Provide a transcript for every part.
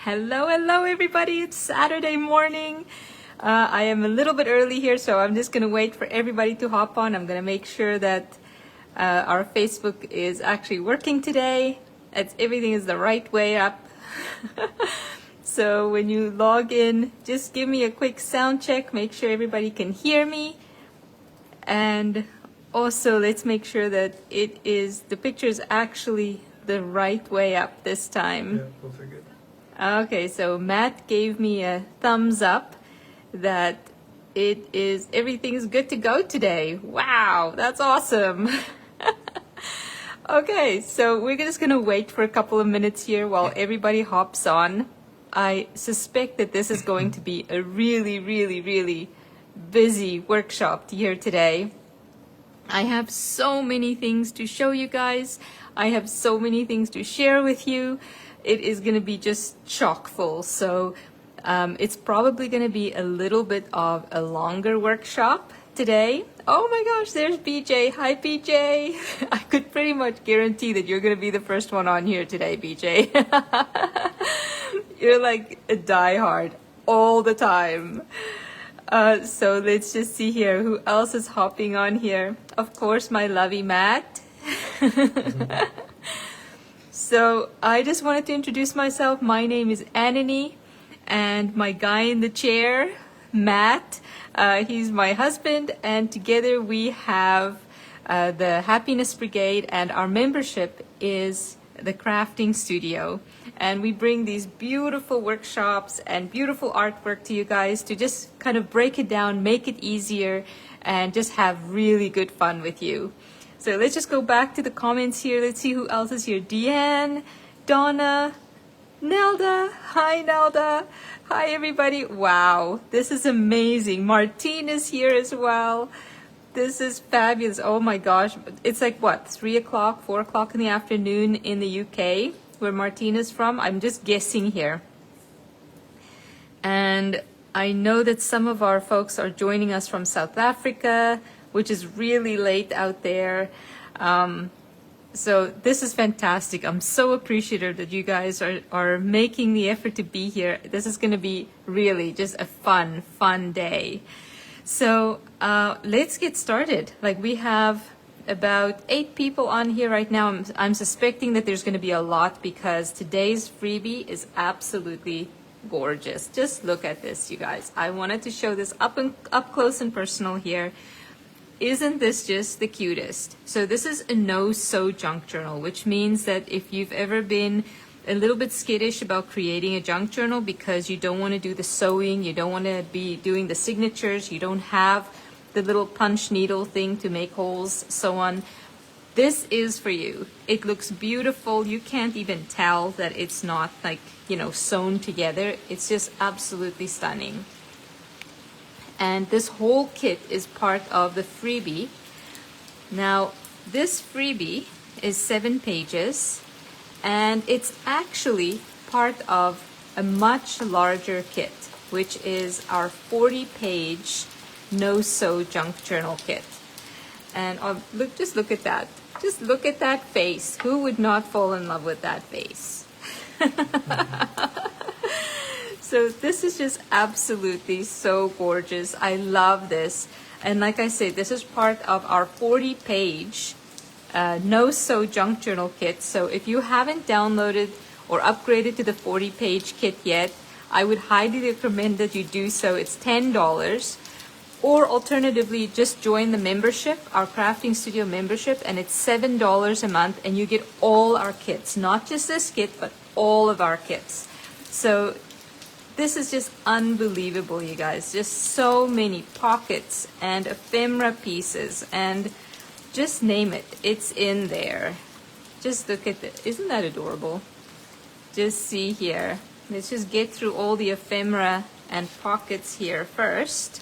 Hello everybody. It's Saturday morning. I am a little bit early here, so I'm just gonna wait for everybody to hop on. I'm gonna make sure that our Facebook is actually working today. Everything is the right way up. So when you log in, just give me a quick sound check, make sure everybody can hear me. And also let's make sure that the picture is actually the right way up this time. Yeah, perfect. Good. Okay, so Matt gave me a thumbs up that everything is good to go today. Wow, that's awesome. Okay, so we're just gonna wait for a couple of minutes here while everybody hops on. I suspect that this is going to be a really busy workshop here today. I have so many things to show you guys. I have so many things to share with you. It is going to be just chock full. So it's probably going to be a little bit of a longer workshop today. Oh my gosh, there's BJ. Hi, BJ. I could pretty much guarantee that you're going to be the first one on here today, BJ. You're like a diehard all the time. So let's just see here. Who else is hopping on here? Of course, my lovey Matt. So I just wanted to introduce myself. My name is Anani, and my guy in the chair, Matt, he's my husband, and together we have the Happiness Brigade, and our membership is the Crafting Studio. And we bring these beautiful workshops and beautiful artwork to you guys to just kind of break it down, make it easier, and just have really good fun with you. So let's just go back to the comments here. Let's see who else is here. Deanne, Donna, Nelda. Hi, Nelda. Hi, everybody. Wow, this is amazing. Martine is here as well. This is fabulous. Oh my gosh. It's like what, 3 o'clock, 4 o'clock in the afternoon in the UK, where Martine is from. I'm just guessing here. And I know that some of our folks are joining us from South Africa, which is really late out there. So this is fantastic. I'm so appreciative that you guys are making the effort to be here. This is going to be really just a fun day. So let's get started. Like, we have about 8 people on here right now. I'm suspecting that there's going to be a lot because today's freebie is absolutely gorgeous. Just look at this, you guys. I wanted to show this up close and personal here. Isn't this just the cutest? So this is a no-sew junk journal, which means that if you've ever been a little bit skittish about creating a junk journal because you don't want to do the sewing, you don't want to be doing the signatures, you don't have the little punch needle thing to make holes, so on, this is for you. It looks beautiful. You can't even tell that it's not, like, you know, sewn together. It's just absolutely stunning. And this whole kit is part of the freebie. Now, this freebie is 7 pages, and it's actually part of a much larger kit, which is our 40-page no-sew junk journal kit. And just look at that. Just look at that face. Who would not fall in love with that face? So this is just absolutely so gorgeous. I love this. And like I said, this is part of our 40-page no-sew junk journal kit. So if you haven't downloaded or upgraded to the 40-page kit yet, I would highly recommend that you do so. It's $10. Or alternatively, just join the membership, our Crafting Studio membership, and it's $7 a month, and you get all our kits. Not just this kit, but all of our kits. So this is just unbelievable, you guys. Just so many pockets and ephemera pieces and just name it. It's in there. Just look at this. Isn't that adorable? Just see here. Let's just get through all the ephemera and pockets here first.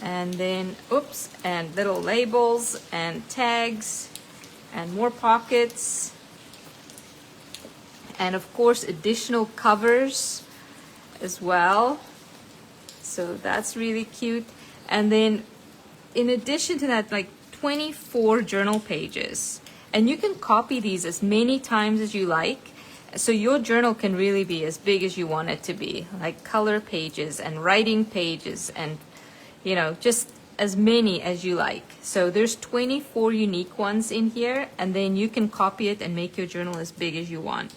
And then, oops, and little labels and tags and more pockets. And of course, additional covers as well. So that's really cute. And then in addition to that, like 24 journal pages. And you can copy these as many times as you like. So your journal can really be as big as you want it to be, like color pages and writing pages and, you know, just as many as you like. So there's 24 unique ones in here, and then you can copy it and make your journal as big as you want.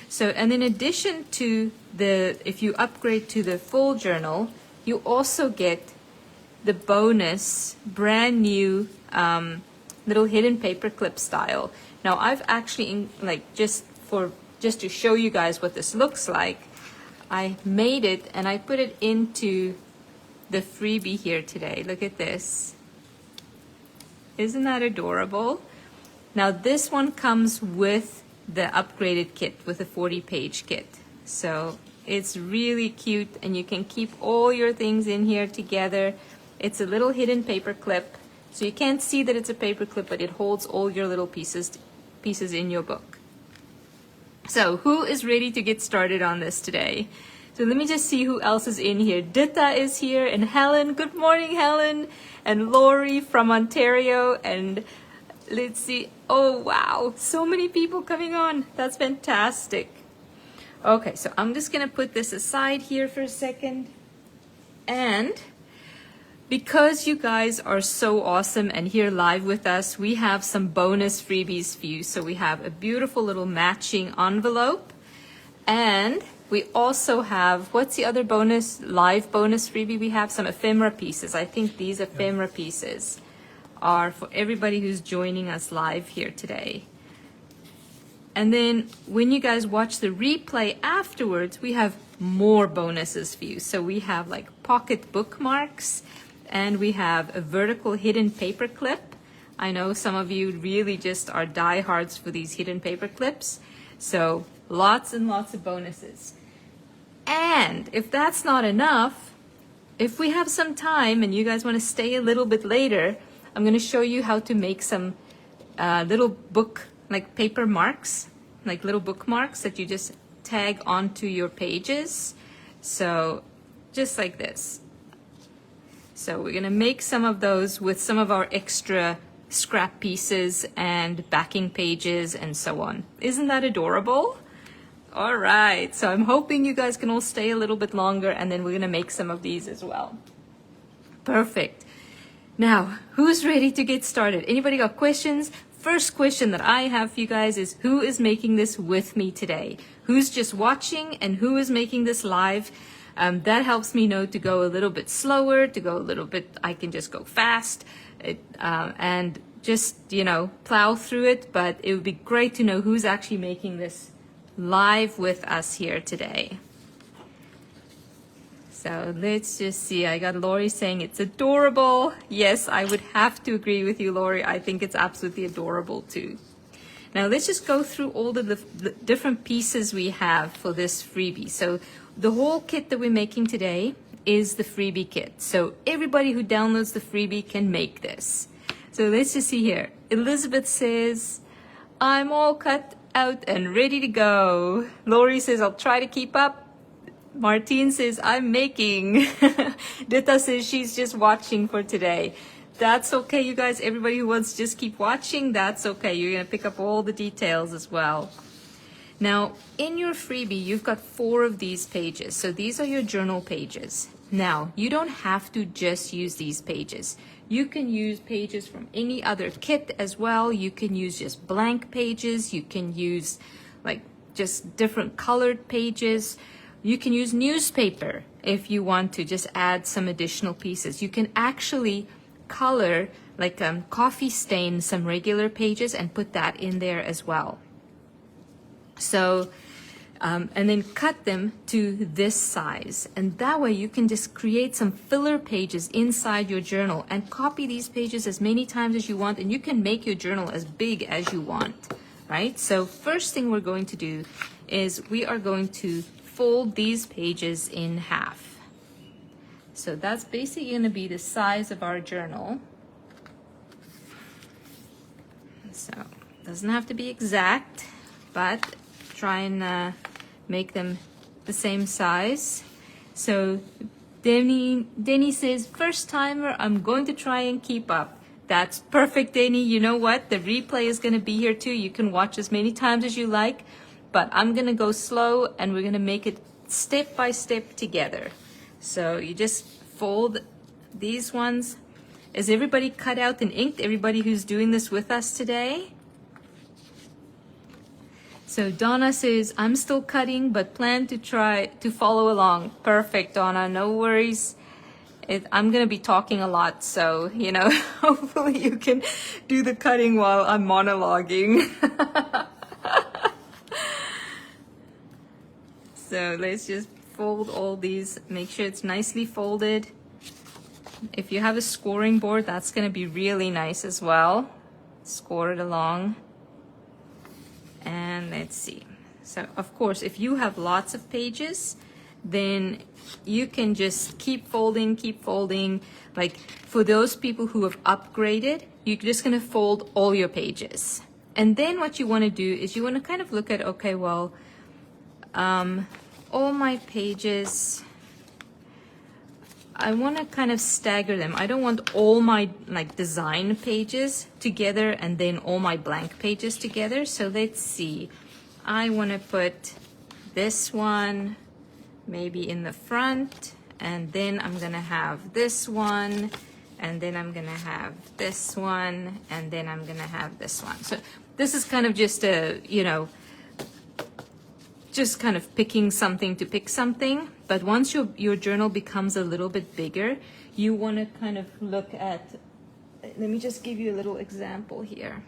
So, and in addition to if you upgrade to the full journal, you also get the bonus brand new little hidden paperclip style. Now I've actually, just to show you guys what this looks like, I made it and I put it into the freebie here today. Look at this. Isn't that adorable? Now this one comes with the upgraded kit, with a 40-page kit. So it's really cute, and you can keep all your things in here together. It's a little hidden paper clip, so you can't see that it's a paper clip, but it holds all your little pieces in your book. So who is ready to get started on this today? So let me just see who else is in here. Dita is here, and Helen. Good morning, Helen. And Lori from Ontario. And let's see. Oh, wow. So many people coming on. That's fantastic. Okay, so I'm just going to put this aside here for a second. And because you guys are so awesome and here live with us, we have some bonus freebies for you. So we have a beautiful little matching envelope, and we also have, what's the other live bonus freebie we have? Some ephemera pieces. I think these ephemera pieces are for everybody who's joining us live here today. And then when you guys watch the replay afterwards, we have more bonuses for you. So we have like pocket bookmarks, and we have a vertical hidden paper clip. I know some of you really just are diehards for these hidden paper clips. So lots and lots of bonuses. And if that's not enough, if we have some time and you guys want to stay a little bit later, I'm going to show you how to make some little book, like paper marks, like little bookmarks that you just tag onto your pages. So just like this. So we're going to make some of those with some of our extra scrap pieces and backing pages and so on. Isn't that adorable? All right, so I'm hoping you guys can all stay a little bit longer, and then we're going to make some of these as well. Perfect. Now, who's ready to get started? Anybody got questions? First question that I have for you guys is, who is making this with me today? Who's just watching, and who is making this live? That helps me know to go a little bit slower, to go a little bit, I can just go fast, and just, you know, plow through it. But it would be great to know who's actually making this live with us here today. So let's just see. I got Lori saying it's adorable. Yes, I would have to agree with you, Lori. I think it's absolutely adorable too. Now let's just go through all the different pieces we have for this freebie. So the whole kit that we're making today is the freebie kit. So everybody who downloads the freebie can make this. So let's just see here. Elizabeth says, I'm all cut out and ready to go. Lori says, I'll try to keep up. Martine says, I'm making. Dita says she's just watching for today. That's okay, you guys. Everybody who wants to just keep watching, that's okay. You're going to pick up all the details as well. Now, in your freebie, you've got 4 of these pages. So these are your journal pages. Now, you don't have to just use these pages. You can use pages from any other kit as well. You can use just blank pages. You can use like just different colored pages. You can use newspaper if you want to just add some additional pieces. You can actually color, like coffee stain some regular pages and put that in there as well. So, and then cut them to this size. And that way you can just create some filler pages inside your journal and copy these pages as many times as you want, and you can make your journal as big as you want, right? So first thing we're going to do is we are going to fold these pages in half. So that's basically going to be the size of our journal. So it doesn't have to be exact, but try and make them the same size. So Denny says, first timer, I'm going to try and keep up. That's perfect, Denny. You know what? The replay is going to be here too. You can watch as many times as you like. but I'm gonna go slow and we're gonna make it step by step together. So you just fold these ones. Is everybody cut out and inked? Everybody who's doing this with us today? So Donna says, I'm still cutting, but plan to try to follow along. Perfect, Donna, no worries. I'm going to be talking a lot, so, you know, hopefully you can do the cutting while I'm monologuing. So let's just fold all these, make sure it's nicely folded. If you have a scoring board, that's going to be really nice as well. Score it along. And let's see. So, of course, if you have lots of pages, then you can just keep folding, keep folding. Like for those people who have upgraded, you're just going to fold all your pages. And then what you want to do is you want to kind of look at, okay, well, all my pages, I want to kind of stagger them. I don't want all my like design pages together and then all my blank pages together. So let's see. I want to put this one maybe in the front, and then I'm going to have this one, and then I'm going to have this one, and then I'm going to have this one. So this is kind of just a, you know, just kind of picking something to pick something. But once your journal becomes a little bit bigger, you want to kind of look at, let me just give you a little example here.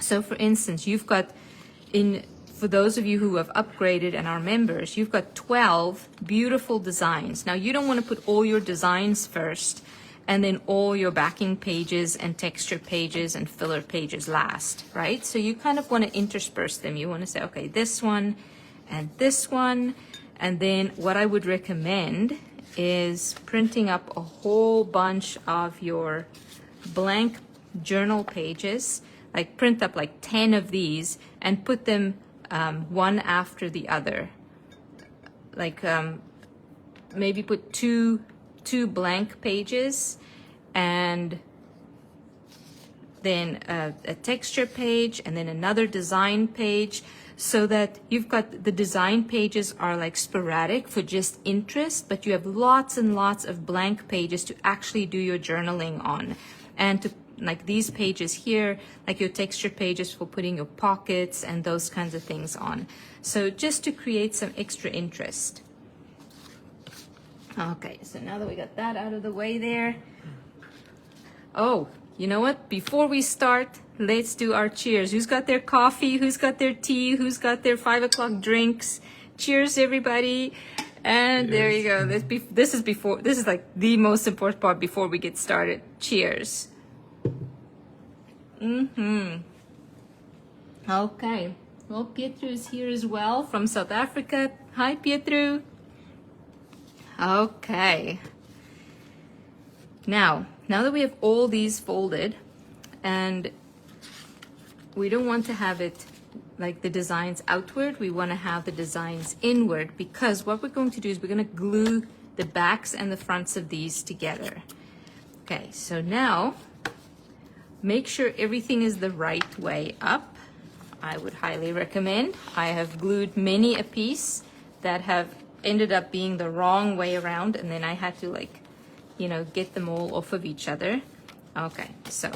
So for instance, you've got, for those of you who have upgraded and are members, you've got 12 beautiful designs. Now you don't want to put all your designs first and then all your backing pages and texture pages and filler pages last, right? So you kind of want to intersperse them. You want to say, okay, this one and this one. And then what I would recommend is printing up a whole bunch of your blank journal pages, like print up like 10 of these and put them one after the other. Like maybe put two blank pages and then a texture page and then another design page, so that you've got the design pages are like sporadic for just interest, but you have lots and lots of blank pages to actually do your journaling on. And to like these pages here, like your texture pages for putting your pockets and those kinds of things on. So just to create some extra interest. Okay, so now that we got that out of the way there. Oh, you know what? Before we start, let's do our cheers. Who's got their coffee? Who's got their tea? Who's got their 5 o'clock drinks? Cheers, everybody. And there you go. This is like the most important part before we get started. Cheers. Okay. Well, Pietro is here as well from South Africa. Hi, Pietro. Okay. Now that we have all these folded, and we don't want to have it like the designs outward, we want to have the designs inward, because what we're going to do is we're going to glue the backs and the fronts of these together. Okay, so now make sure everything is the right way up. I would highly recommend. I have glued many a piece that have ended up being the wrong way around, and then I had to like, you know, get them all off of each other. Okay, so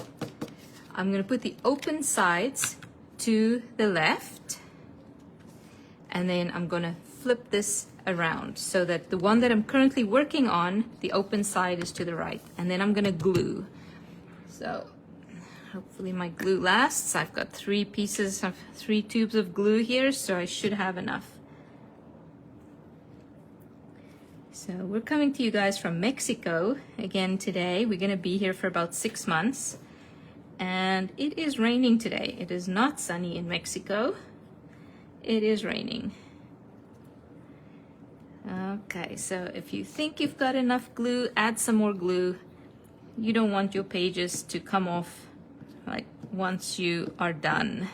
I'm going to put the open sides to the left, and then I'm going to flip this around so that the one that I'm currently working on, the open side is to the right, and then I'm going to glue. So hopefully my glue lasts. I've got 3 tubes of glue here, so I should have enough. So we're coming to you guys from Mexico again today. We're going to be here for about 6 months. And it is raining today. It is not sunny in Mexico. It is raining. Okay, so if you think you've got enough glue, add some more glue. You don't want your pages to come off like once you are done.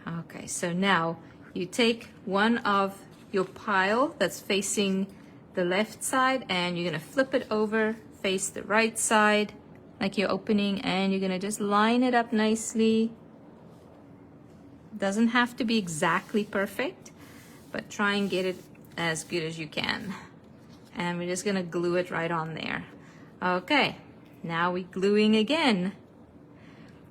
Okay, so now you take one of your pile that's facing the left side, and you're going to flip it over, face the right side like you're opening, and you're going to just line it up nicely. Doesn't have to be exactly perfect, but try and get it as good as you can. And we're just gonna glue it right on there. Okay, now we're gluing again.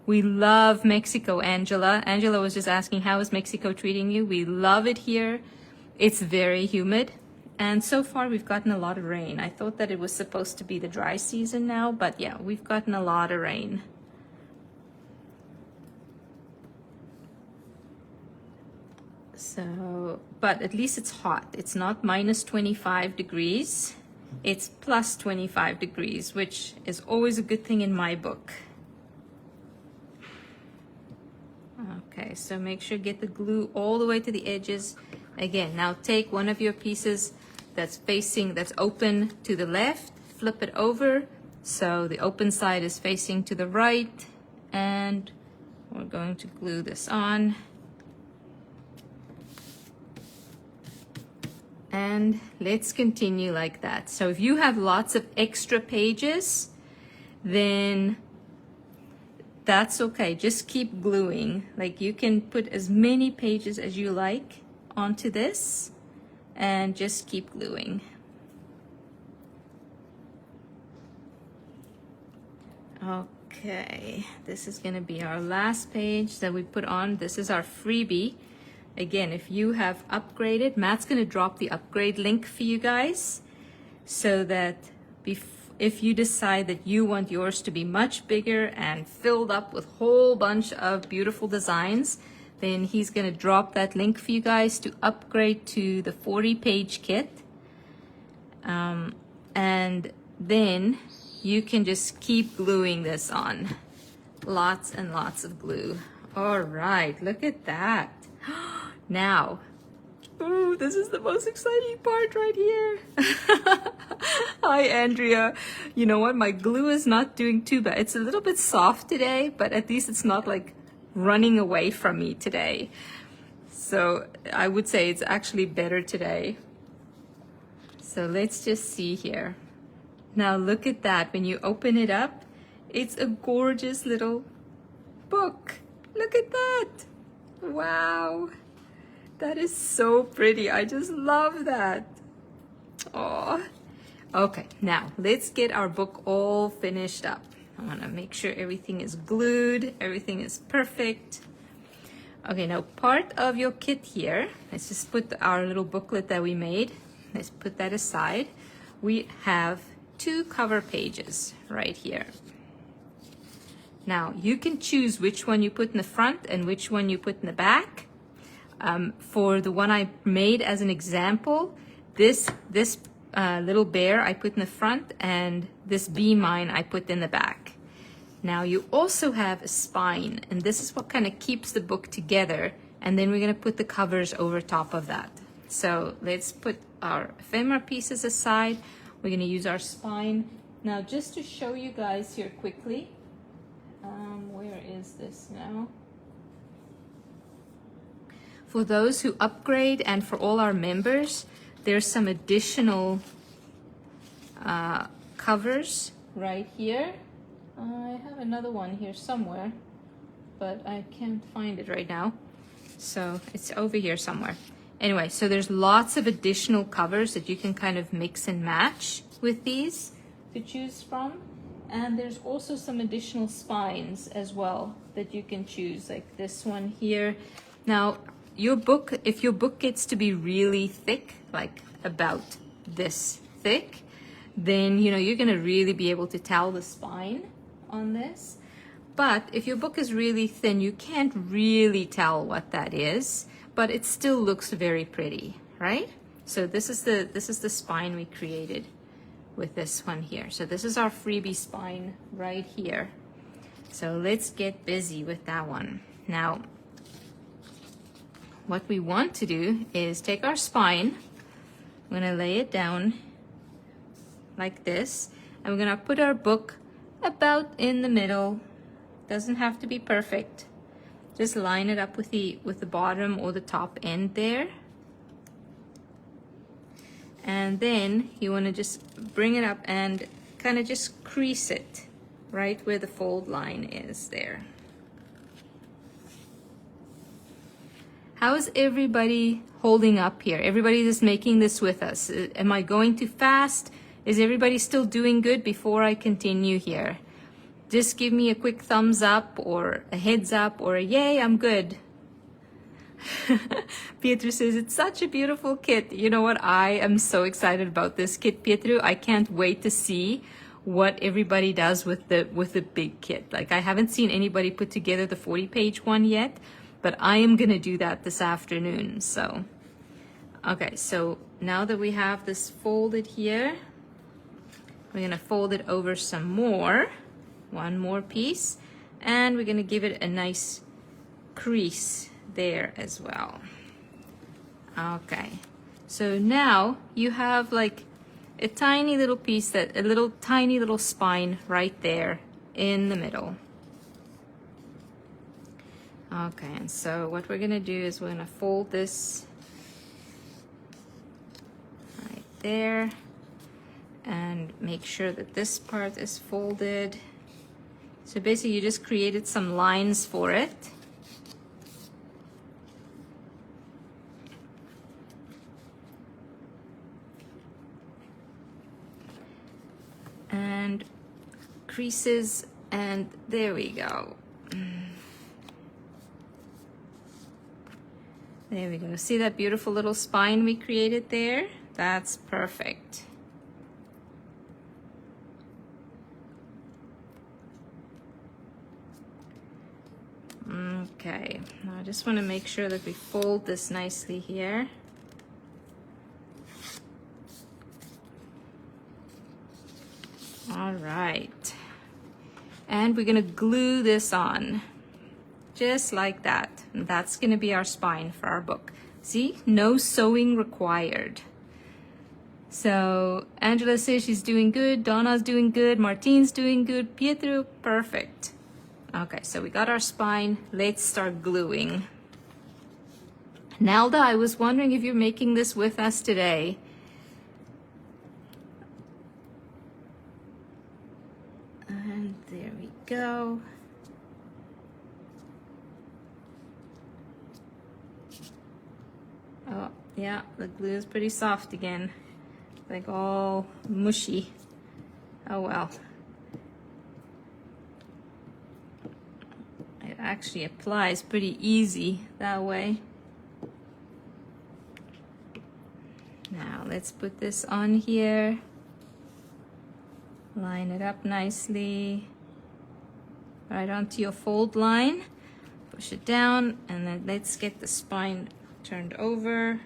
We love Mexico, Angela. Angela was just asking, how is Mexico treating you? We love it here. It's very humid. And so far we've gotten a lot of rain. I thought that it was supposed to be the dry season now, but yeah, we've gotten a lot of rain. So, but at least it's hot. It's not minus 25 degrees. It's plus 25 degrees, which is always a good thing in my book. Okay, so make sure get the glue all the way to the edges. Again, now take one of your pieces that's open to the left, flip it over so the open side is facing to the right, and we're going to glue this on. And let's continue like that. So if you have lots of extra pages, then that's okay. Just keep gluing. Like, you can put as many pages as you like onto this and just keep gluing. Okay, this is going to be our last page that we put on. This is our freebie. Again, if you have upgraded, Matt's going to drop the upgrade link for you guys so that if you decide that you want yours to be much bigger and filled up with a whole bunch of beautiful designs, then he's going to drop that link for you guys to upgrade to the 40-page kit. And then you can just keep gluing this on. Lots and lots of glue. All right, look at that. Now, ooh, this is the most exciting part right here. Hi, Andrea. You know what? My glue is not doing too bad. It's a little bit soft today, but at least it's not like running away from me today. So I would say it's actually better today. So let's just see here. Now look at that. When you open it up, it's a gorgeous little book. Look at that. Wow. That is so pretty. I just love that. Oh. Okay, now let's get our book all finished up. I want to make sure everything is glued, everything is perfect. Okay, now part of your kit here, let's just put our little booklet that we made. Let's put that aside. We have 2 cover pages right here. Now you can choose which one you put in the front and which one you put in the back. For the one I made as an example, this little bear I put in the front, and this bee mine I put in the back. Now you also have a spine, and this is what kind of keeps the book together, and then we're going to put the covers over top of that. So let's put our ephemera pieces aside. We're going to use our spine. Now just to show you guys here quickly, where is this now? For those who upgrade and for all our members, there's some additional covers right here. I have another one here somewhere, but I can't find it right now. So it's over here somewhere. Anyway, so there's lots of additional covers that you can kind of mix and match with these to choose from. And there's also some additional spines as well that you can choose, like this one here. Now, your book, if your book gets to be really thick, like about this thick, then you're going to really be able to tell the spine on this. But if your book is really thin, you can't really tell what that is, but it still looks very pretty, right? So this is the spine we created with this one here. So this is our freebie spine right here. So let's get busy with that one. Now, what we want to do is take our spine, I'm going to lay it down like this, and we're going to put our book about in the middle. Doesn't have to be perfect. Just line it up with the bottom or the top end there. And then you want to just bring it up and kind of just crease it right where the fold line is there. How is everybody holding up here? Everybody that's making this with us. Am I going too fast? Is everybody still doing good before I continue here? Just give me a quick thumbs up or a heads up or a yay, I'm good. Pietro says, it's such a beautiful kit. You know what? I am so excited about this kit, Pietro. I can't wait to see what everybody does with the big kit. Like, I haven't seen anybody put together the 40-page one yet, but I am going to do that this afternoon. So, okay, so now that we have this folded here, we're going to fold it over some more, one more piece, and we're going to give it a nice crease there as well. Okay, so now you have like a tiny little piece, that a little tiny little spine right there in the middle. Okay, and so what we're gonna do is we're gonna fold this right there and make sure that this part is folded. So basically you just created some lines for it. And creases, and there we go. There we go. See that beautiful little spine we created there? That's perfect. Okay, now I just want to make sure that we fold this nicely here. All right, and we're gonna glue this on just like that, and that's gonna be our spine for our book. See, no sewing required. So Angela says she's doing good, Donna's doing good, Martine's doing good, Pietro, perfect. Okay, so we got our spine. Let's start gluing. Nelda, I was wondering if you're making this with us today. And there we go. Oh, yeah, the glue is pretty soft again. Like all mushy. Oh well. It actually applies pretty easy that way. Now let's put this on here. Line it up nicely. Right onto your fold line. Push it down, and then let's get the spine turned over.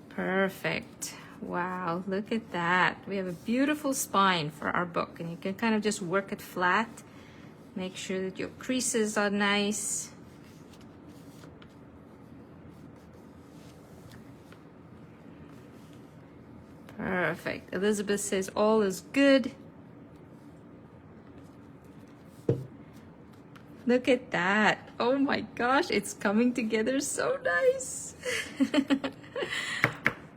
Perfect. Wow, look at that. We have a beautiful spine for our book, and you can kind of just work it flat. Make sure that your creases are nice. Perfect. Elizabeth says all is good. Look at that. Oh my gosh, it's coming together so nice.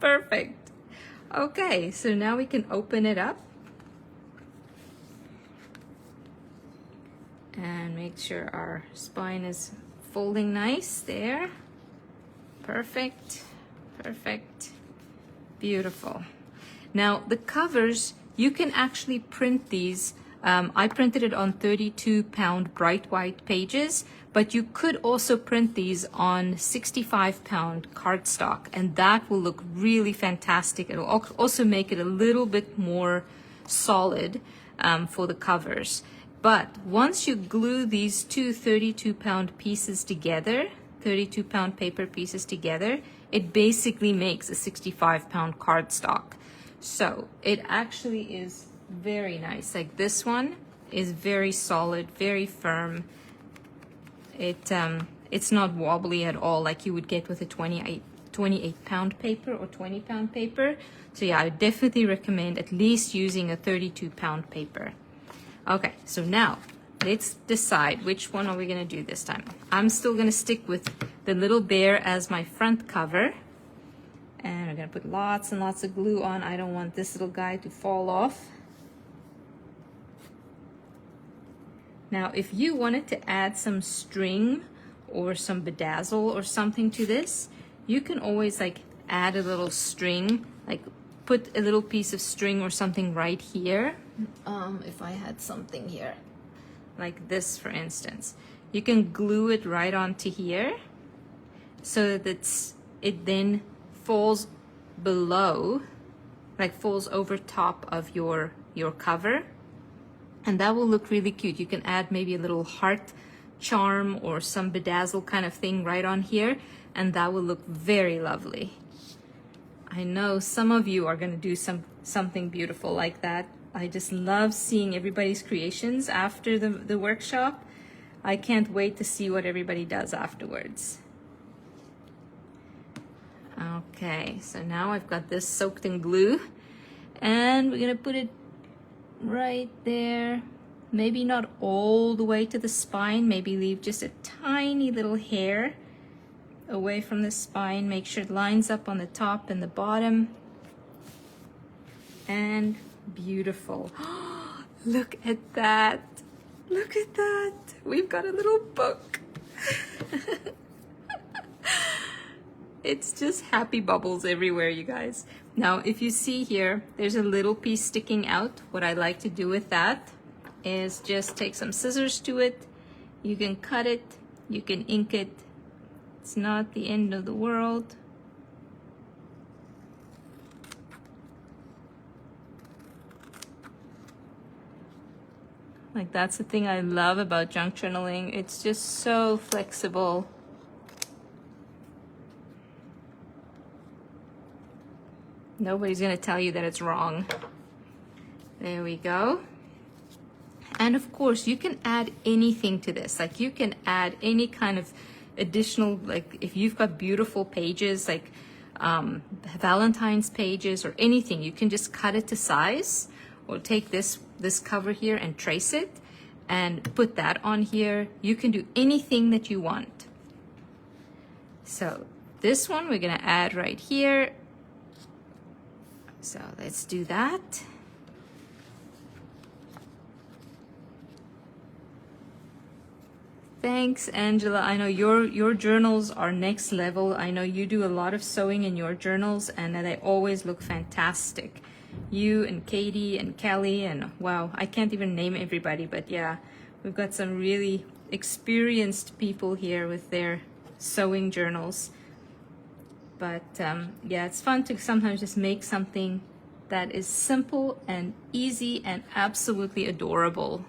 Perfect. Okay, so now we can open it up and make sure our spine is folding nice there. Perfect, perfect, beautiful. Now the covers, you can actually print these. I printed it on 32-pound bright white pages, but you could also print these on 65-pound cardstock, and that will look really fantastic. It'll also make it a little bit more solid for the covers. But once you glue these two 32-pound pieces together, 32-pound paper pieces together, it basically makes a 65-pound cardstock. So it actually is very nice. Like this one is very solid, very firm. It's not wobbly at all like you would get with a 28-pound paper or 20-pound paper. So yeah, I definitely recommend at least using a 32-pound paper. Okay, so now let's decide which one are we gonna do this time. I'm still gonna stick with the little bear as my front cover. And I'm gonna put lots and lots of glue on. I don't want this little guy to fall off. Now, if you wanted to add some string or some bedazzle or something to this, you can always like add a little string, like put a little piece of string or something right here. If I had something here, like this, for instance, you can glue it right onto here so that it then falls below, like falls over top of your cover, and that will look really cute. You can add maybe a little heart charm or some bedazzle kind of thing right on here, and that will look very lovely. I know some of you are going to do something beautiful like that. I just love seeing everybody's creations after the workshop. I can't wait to see what everybody does afterwards. Okay, so now I've got this soaked in glue, and we're gonna put it right there. Maybe not all the way to the spine, maybe leave just a tiny little hair away from the spine. Make sure it lines up on the top and the bottom. And beautiful. Look at that. Look at that. We've got a little book. It's just happy bubbles everywhere, you guys. Now, if you see here, there's a little piece sticking out. What I like to do with that is just take some scissors to it. You can cut it, you can ink it. It's not the end of the world. Like, that's the thing I love about junk journaling. It's just so flexible. Nobody's gonna tell you that it's wrong. There we go. And of course, you can add anything to this. Like, you can add any kind of additional, like if you've got beautiful pages, like Valentine's pages or anything, you can just cut it to size, or take this cover here and trace it and put that on here. You can do anything that you want. So this one we're gonna add right here. So let's do that. Thanks, Angela. I know your journals are next level. I know you do a lot of sewing in your journals, and they always look fantastic. You and Katie and Kelly, and wow, I can't even name everybody, but yeah, we've got some really experienced people here with their sewing journals. But yeah, it's fun to sometimes just make something that is simple and easy and absolutely adorable.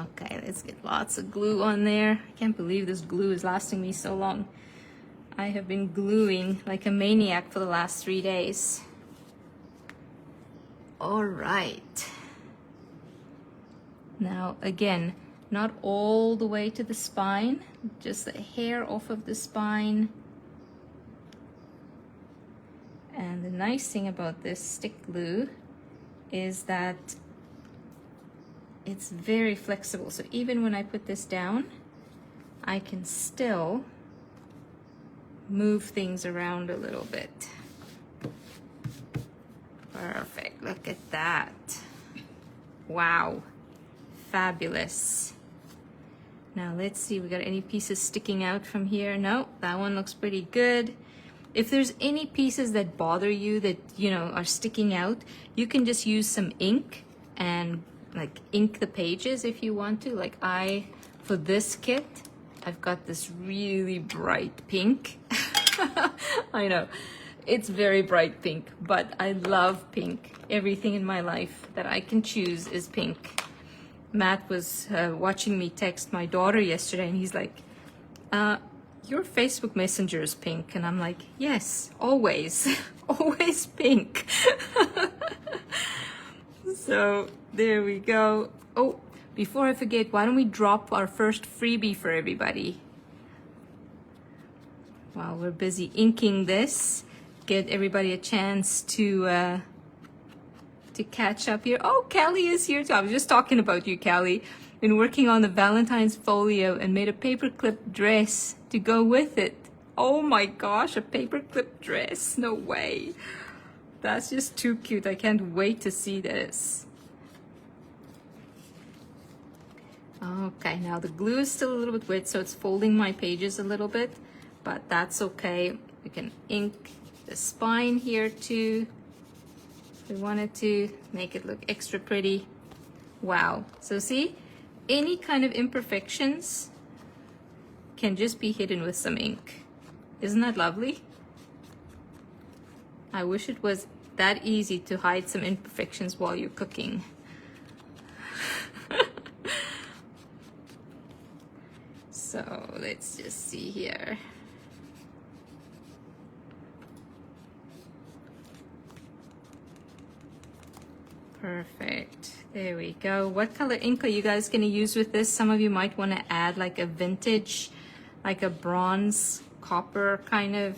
Okay, let's get lots of glue on there. I can't believe this glue is lasting me so long. I have been gluing like a maniac for the last 3 days. All right. Now, again, not all the way to the spine, just a hair off of the spine. And the nice thing about this stick glue is that it's very flexible. So even when I put this down, I can still move things around a little bit. Perfect, look at that. Wow, fabulous. Now let's see, we got any pieces sticking out from here? No, that one looks pretty good. If there's any pieces that bother you that, you know, are sticking out, you can just use some ink and like ink the pages if you want to. Like for this kit, I've got this really bright pink. I know, it's very bright pink, but I love pink. Everything in my life that I can choose is pink. Matt was watching me text my daughter yesterday, and he's like, your Facebook Messenger is pink. And I'm like, yes, always, always pink. So there we go. Oh, before I forget, why don't we drop our first freebie for everybody? While we're busy inking this, get everybody a chance to catch up here. Oh, Kelly is here too. I was just talking about you, Kelly. Been working on the Valentine's folio and made a paperclip dress to go with it. Oh my gosh, a paperclip dress. No way. That's just too cute. I can't wait to see this. Okay, now the glue is still a little bit wet, so it's folding my pages a little bit, but that's okay. We can ink the spine here too. We wanted to make it look extra pretty. Wow. So see, any kind of imperfections can just be hidden with some ink. Isn't that lovely? I wish it was that easy to hide some imperfections while you're cooking. So let's just see here. Perfect. There we go. What color ink are you guys going to use with this? Some of you might want to add like a vintage, like a bronze copper kind of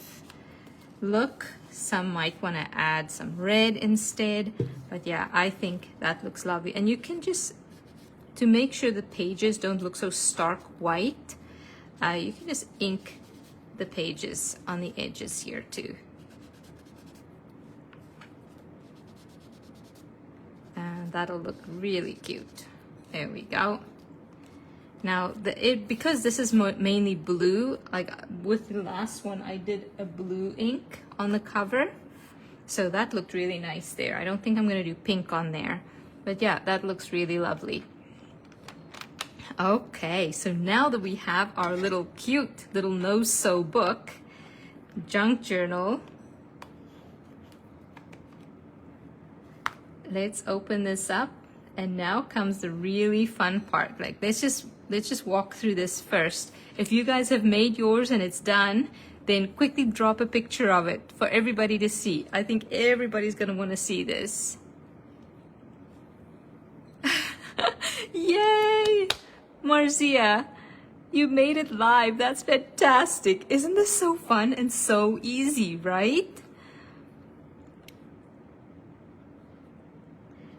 look. Some might want to add some red instead. But yeah, I think that looks lovely. And you can just, to make sure the pages don't look so stark white, you can just ink the pages on the edges here too. And that'll look really cute. There we go. Now, because this is mainly blue, like with the last one, I did a blue ink on the cover. So that looked really nice there. I don't think I'm gonna do pink on there. But yeah, that looks really lovely. Okay, so now that we have our little cute little no-sew book, junk journal, let's open this up. And now comes the really fun part. Like let's just walk through this first. If you guys have made yours and it's done, then quickly drop a picture of it for everybody to see. I think everybody's gonna want to see this. Yay! Marcia, you made it live. That's fantastic. Isn't this so fun and so easy, right?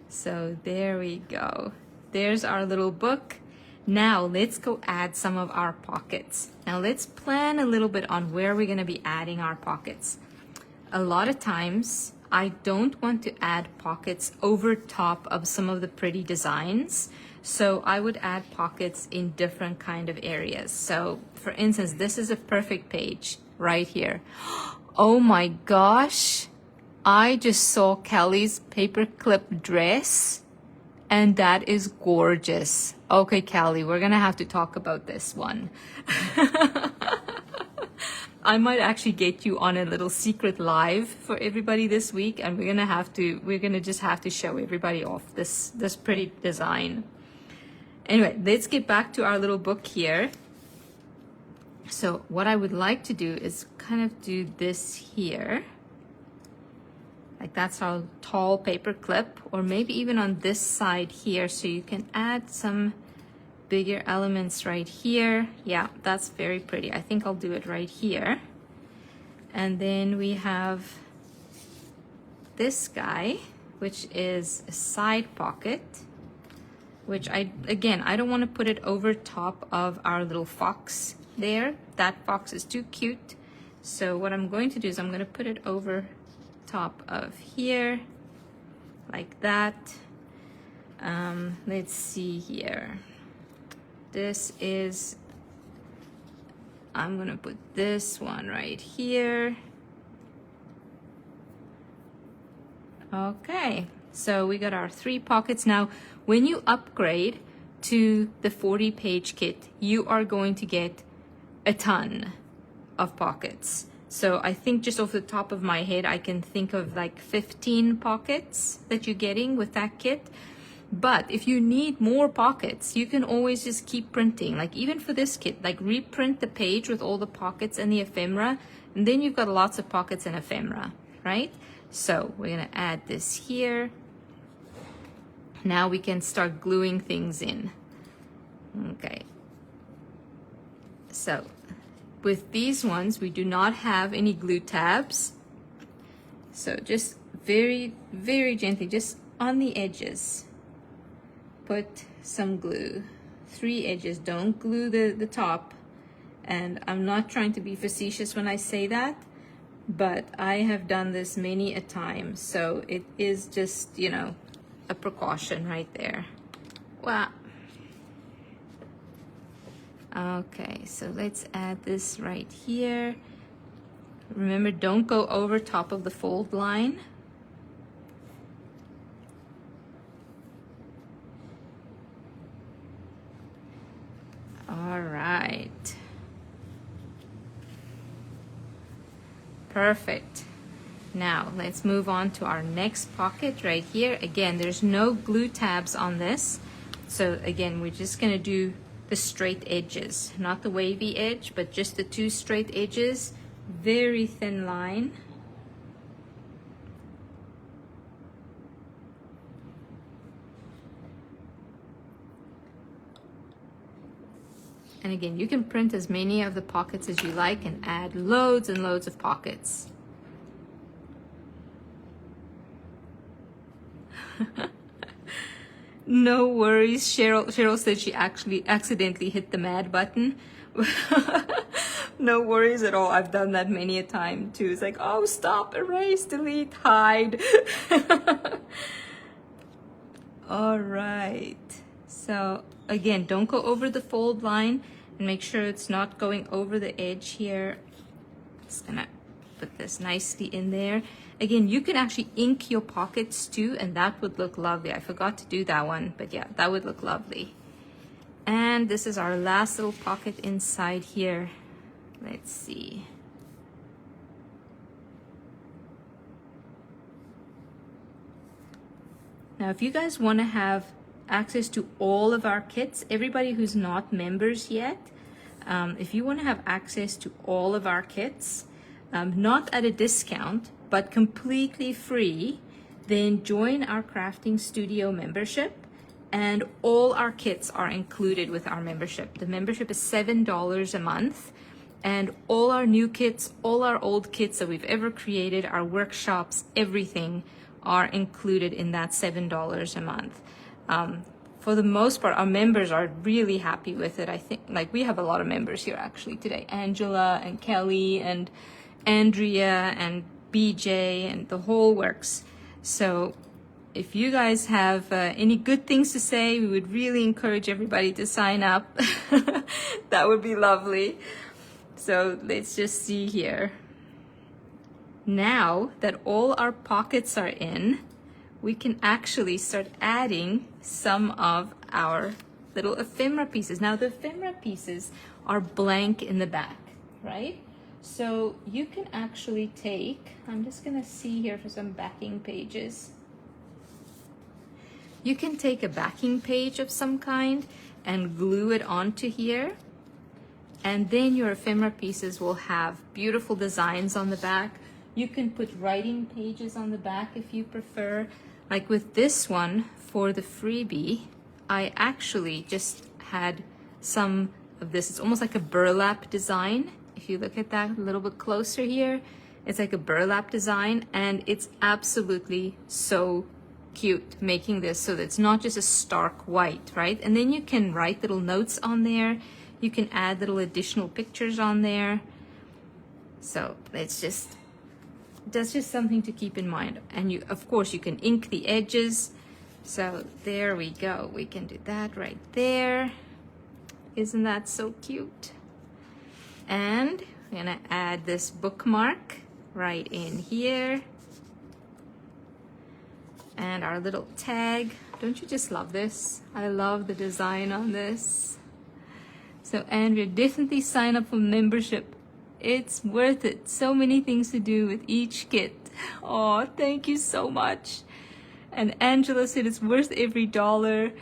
So there we go. There's our little book. Now let's go add some of our pockets. Now let's plan a little bit on where we're going to be adding our pockets. A lot of times I don't want to add pockets over top of some of the pretty designs. So I would add pockets in different kind of areas. So for instance, this is a perfect page right here. Oh my gosh. I just saw Kelly's paperclip dress and that is gorgeous. Okay, Kelly, we're gonna have to talk about this one. I might actually get you on a little secret live for everybody this week, and we're gonna just have to show everybody off this pretty design. Anyway, let's get back to our little book here. So what I would like to do is kind of do this here. Like that's our tall paper clip, or maybe even on this side here, so you can add some bigger elements right here. Yeah, that's very pretty. I think I'll do it right here. And then we have this guy, which is a side pocket, which I don't want to put it over top of our little fox there. That fox is too cute. So what I'm going to do is I'm going to put it over top of here like that. Let's see here. This is, I'm gonna put this one right here. Okay, so we got our 3 pockets. Now when you upgrade to the 40-page kit, you are going to get a ton of pockets. So I think just off the top of my head, I can think of like 15 pockets that you're getting with that kit. But if you need more pockets, you can always just keep printing. Like even for this kit, like reprint the page with all the pockets and the ephemera, and then you've got lots of pockets and ephemera, right? So we're gonna add this here. Now we can start gluing things in. Okay. So with these ones, we do not have any glue tabs. So just very, very gently, just on the edges, put some glue. 3 edges, don't glue the top. And I'm not trying to be facetious when I say that, but I have done this many a time, so it is just, you know, a precaution right there. Wow. Okay, so let's add this right here. Remember, don't go over top of the fold line. All right. Perfect. Now let's move on to our next pocket right here. Again, there's no glue tabs on this. So again, we're just gonna do the straight edges, not the wavy edge, but just the two straight edges, very thin line. And again, you can print as many of the pockets as you like and add loads and loads of pockets. No worries, Cheryl. Cheryl said she actually accidentally hit the mad button. No worries at all. I've done that many a time too. It's like, oh, stop, erase, delete, hide. All right. So again, don't go over the fold line and make sure it's not going over the edge here. Just gonna put this nicely in there. Again, you can actually ink your pockets too, and that would look lovely. I forgot to do that one, but yeah, that would look lovely. And this is our last little pocket inside here. Let's see. Now, if you guys want to have access to all of our kits, everybody who's not members yet, if you want to have access to all of our kits, not at a discount, but completely free, then join our Crafting Studio membership, and all our kits are included with our membership. The membership is $7 a month, and all our new kits, all our old kits that we've ever created, our workshops, everything are included in that $7 a month. For the most part, our members are really happy with it. I think, like, we have a lot of members here actually today. Angela and Kelly and Andrea and BJ and the whole works. So if you guys have any good things to say, we would really encourage everybody to sign up. That would be lovely. So let's just see here. Now that all our pockets are in, we can actually start adding some of our little ephemera pieces. Now the ephemera pieces are blank in the back, right? So you can actually take, I'm just gonna see here for some backing pages. You can take a backing page of some kind and glue it onto here. And then your ephemera pieces will have beautiful designs on the back. You can put writing pages on the back if you prefer. Like with this one for the freebie, I actually just had some of this. It's almost like a burlap design. If you look at that a little bit closer here, it's like a burlap design, and it's absolutely so cute making this so that it's not just a stark white, right? And then you can write little notes on there. You can add little additional pictures on there. So that's just something to keep in mind. And you, of course, you can ink the edges. So there we go. We can do that right there. Isn't that so cute? And I'm gonna add this bookmark right in here. And our little tag. Don't you just love this? I love the design on this. So Andrea, definitely sign up for membership. It's worth it. So many things to do with each kit. Oh, thank you so much. And Angela said it's worth every dollar.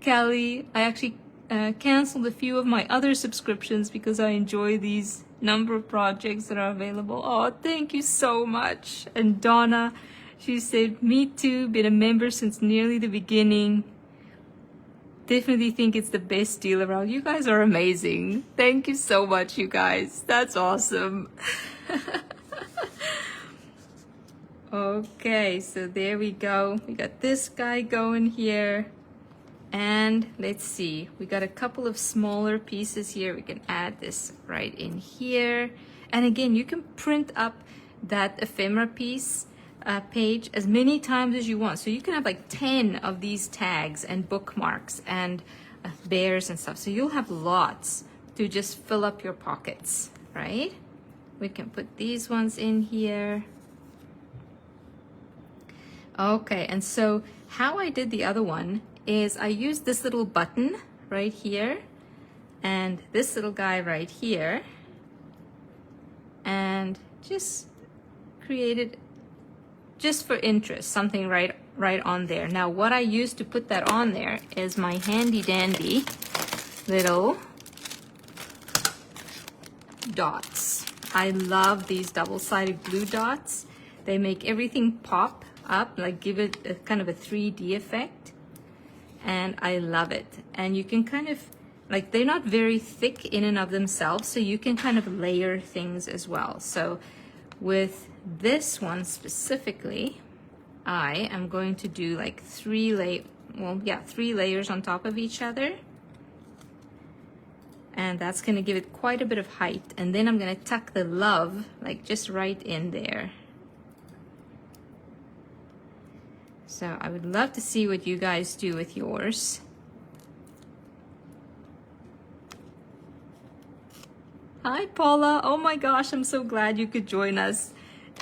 Kelly, I actually canceled a few of my other subscriptions because I enjoy these number of projects that are available. Oh, thank you so much. And Donna, she said, me too, been a member since nearly the beginning. Definitely think it's the best deal around. You guys are amazing. Thank you so much, you guys. That's awesome. Okay, so there we go. We got this guy going here. And let's see, we got a couple of smaller pieces here. We can add this right in here. And again, you can print up that ephemera piece page as many times as you want. So you can have like 10 of these tags and bookmarks and bears and stuff. So you'll have lots to just fill up your pockets, right? We can put these ones in here. Okay, and so how I did the other one is I used this little button right here and this little guy right here and just created, just for interest, something right on there. Now what I used to put that on there is my handy dandy little dots. I love these double-sided glue dots. They make everything pop up, like give it a kind of a 3D effect, and I love it. And you can kind of, like, they're not very thick in and of themselves, so you can kind of layer things as well. So with this one specifically, I am going to do like 3 layers on top of each other. And that's going to give it quite a bit of height. And then I'm going to tuck the love like just right in there. So I would love to see what you guys do with yours. Hi Paula, oh my gosh, I'm so glad you could join us.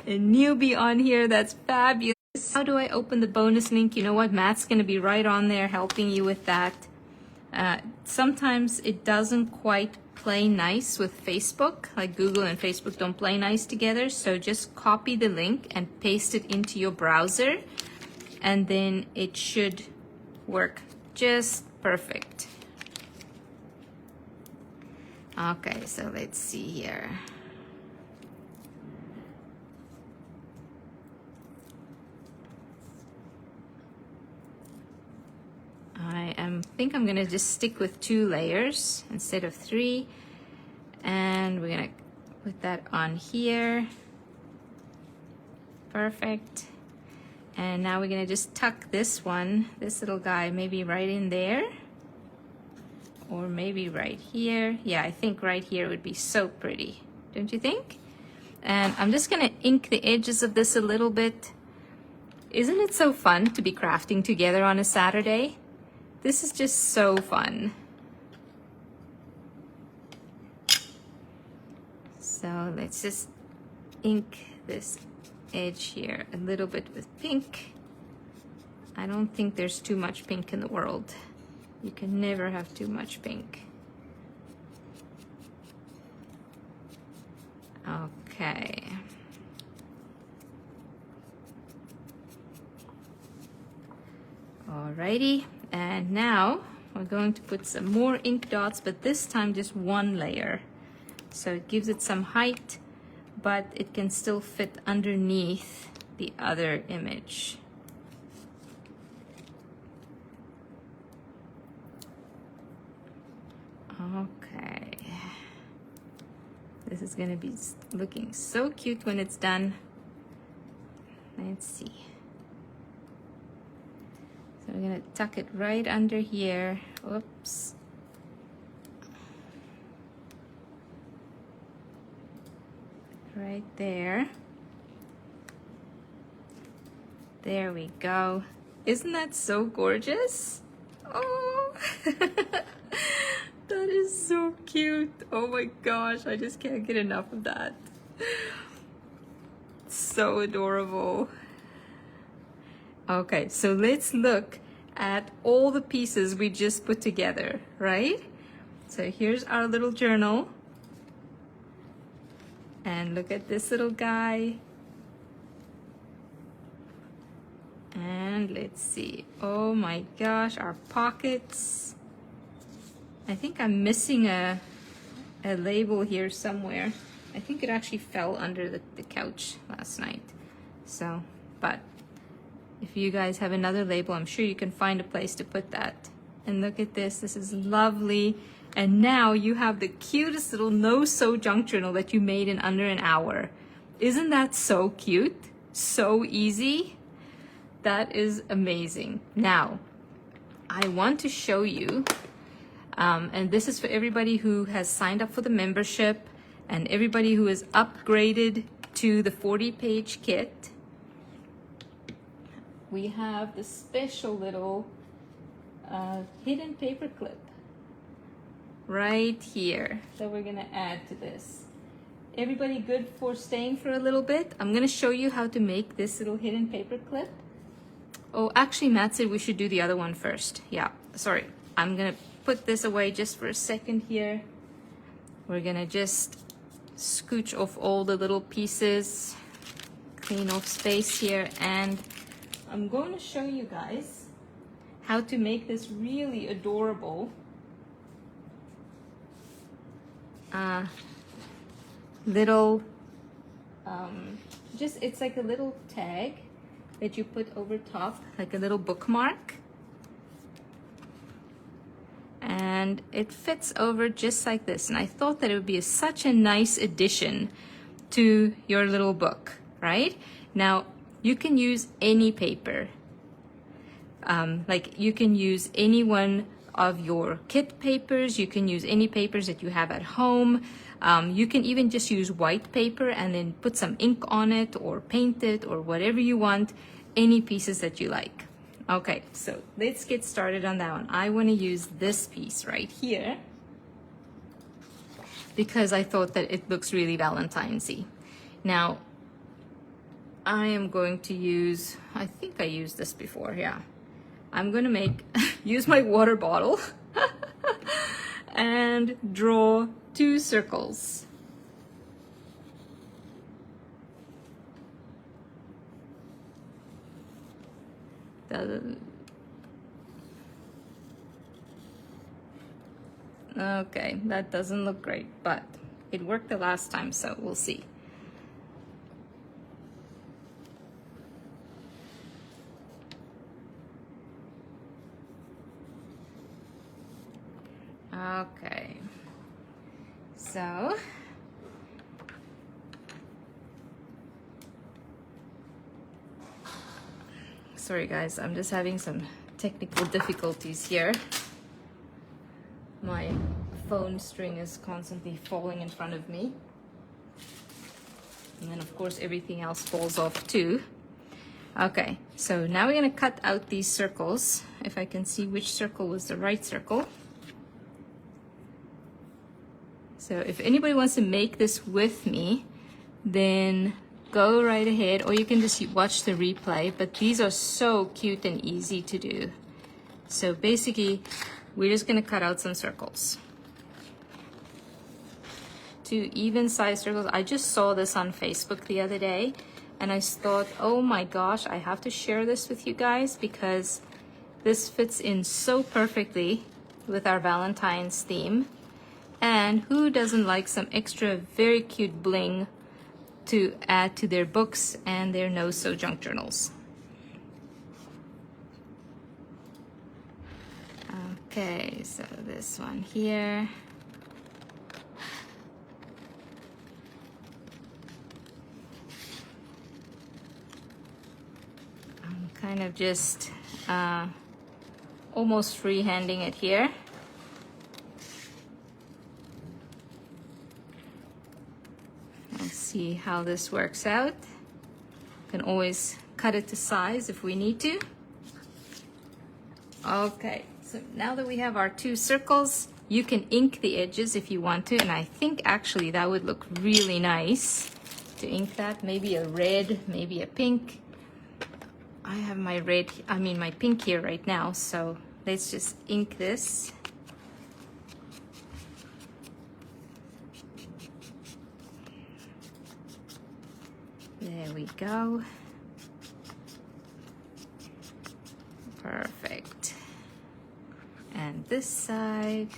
A newbie on here, that's fabulous. How do I open the bonus link? You know what, Matt's gonna be right on there helping you with that. Sometimes it doesn't quite play nice with Facebook, like Google and Facebook don't play nice together, so just copy the link and paste it into your browser, and then it should work just perfect. Okay, so let's see here. I think I'm gonna just stick with 2 layers instead of 3, and we're gonna put that on here. Perfect. And now we're gonna just tuck this one, this little guy, maybe right in there, or maybe right here. Yeah, I think right here would be so pretty, don't you think? And I'm just gonna ink the edges of this a little bit. Isn't it so fun to be crafting together on a Saturday? This is just so fun. So let's just ink this edge here a little bit with pink. I don't think there's too much pink in the world. You can never have too much pink. Okay. Alrighty, and now we're going to put some more ink dots, but this time just 1 layer. So it gives it some height, but it can still fit underneath the other image. Okay. This is going to be looking so cute when it's done. Let's see. So we're going to tuck it right under here. Oops. Right there. There we go. Isn't that so gorgeous? Oh, that is so cute. Oh my gosh, I just can't get enough of that. So adorable. Okay, so let's look at all the pieces we just put together, right? So here's our little journal. And look at this little guy. And let's see. Oh my gosh, our pockets. I think I'm missing a label here somewhere. I think it actually fell under the couch last night. So, but if you guys have another label, I'm sure you can find a place to put that. And look at this, this is lovely. And now you have the cutest little no-sew junk journal that you made in under an hour. Isn't that so cute? So easy? That is amazing. Now, I want to show you, and this is for everybody who has signed up for the membership And everybody who is upgraded to the 40-page kit, we have the special little hidden paperclip right here that we're gonna add to this. Everybody good for staying for a little bit? I'm gonna show you how to make this little hidden paperclip. Oh, actually Matt said we should do the other one first. Yeah, sorry. I'm gonna put this away just for a second here. We're gonna just scooch off all the little pieces, clean off space here, and I'm going to show you guys how to make this really adorable little, it's like a little tag that you put over top, like a little bookmark. And it fits over just like this. And I thought that it would be such a nice addition to your little book, right? Now, you can use any paper. Like you can use any one of your kit papers. You can use any papers that you have at home. You can even just use white paper and then put some ink on it or paint it or whatever you want, any pieces that you like. Okay, so let's get started on that one. I want to use this piece right here because I thought that it looks really Valentine's-y. Now, I am going to use, I think I used this before, yeah. I'm going to use my water bottle and draw 2 circles. Okay, that doesn't look great, but it worked the last time, so we'll see. Okay, so sorry guys, I'm just having some technical difficulties here. My phone string is constantly falling in front of me. And then of course everything else falls off too. Okay, so now we're gonna cut out these circles. If I can see which circle was the right circle. So if anybody wants to make this with me, then go right ahead, or you can just watch the replay, but these are so cute and easy to do. So basically, we're just gonna cut out some circles. 2 even size circles. I just saw this on Facebook the other day, and I thought, oh my gosh, I have to share this with you guys because this fits in so perfectly with our Valentine's theme. And who doesn't like some extra very cute bling to add to their books and their No Sew Junk journals? Okay, so this one here. I'm kind of just almost freehanding it here. See how this works out. Can always cut it to size if we need to. Okay, so now that we have our 2 circles, you can ink the edges if you want to, and I think actually that would look really nice to ink that. Maybe a red, maybe a pink. I have my my pink here right now, so let's just ink this. There we go. Perfect. And this side.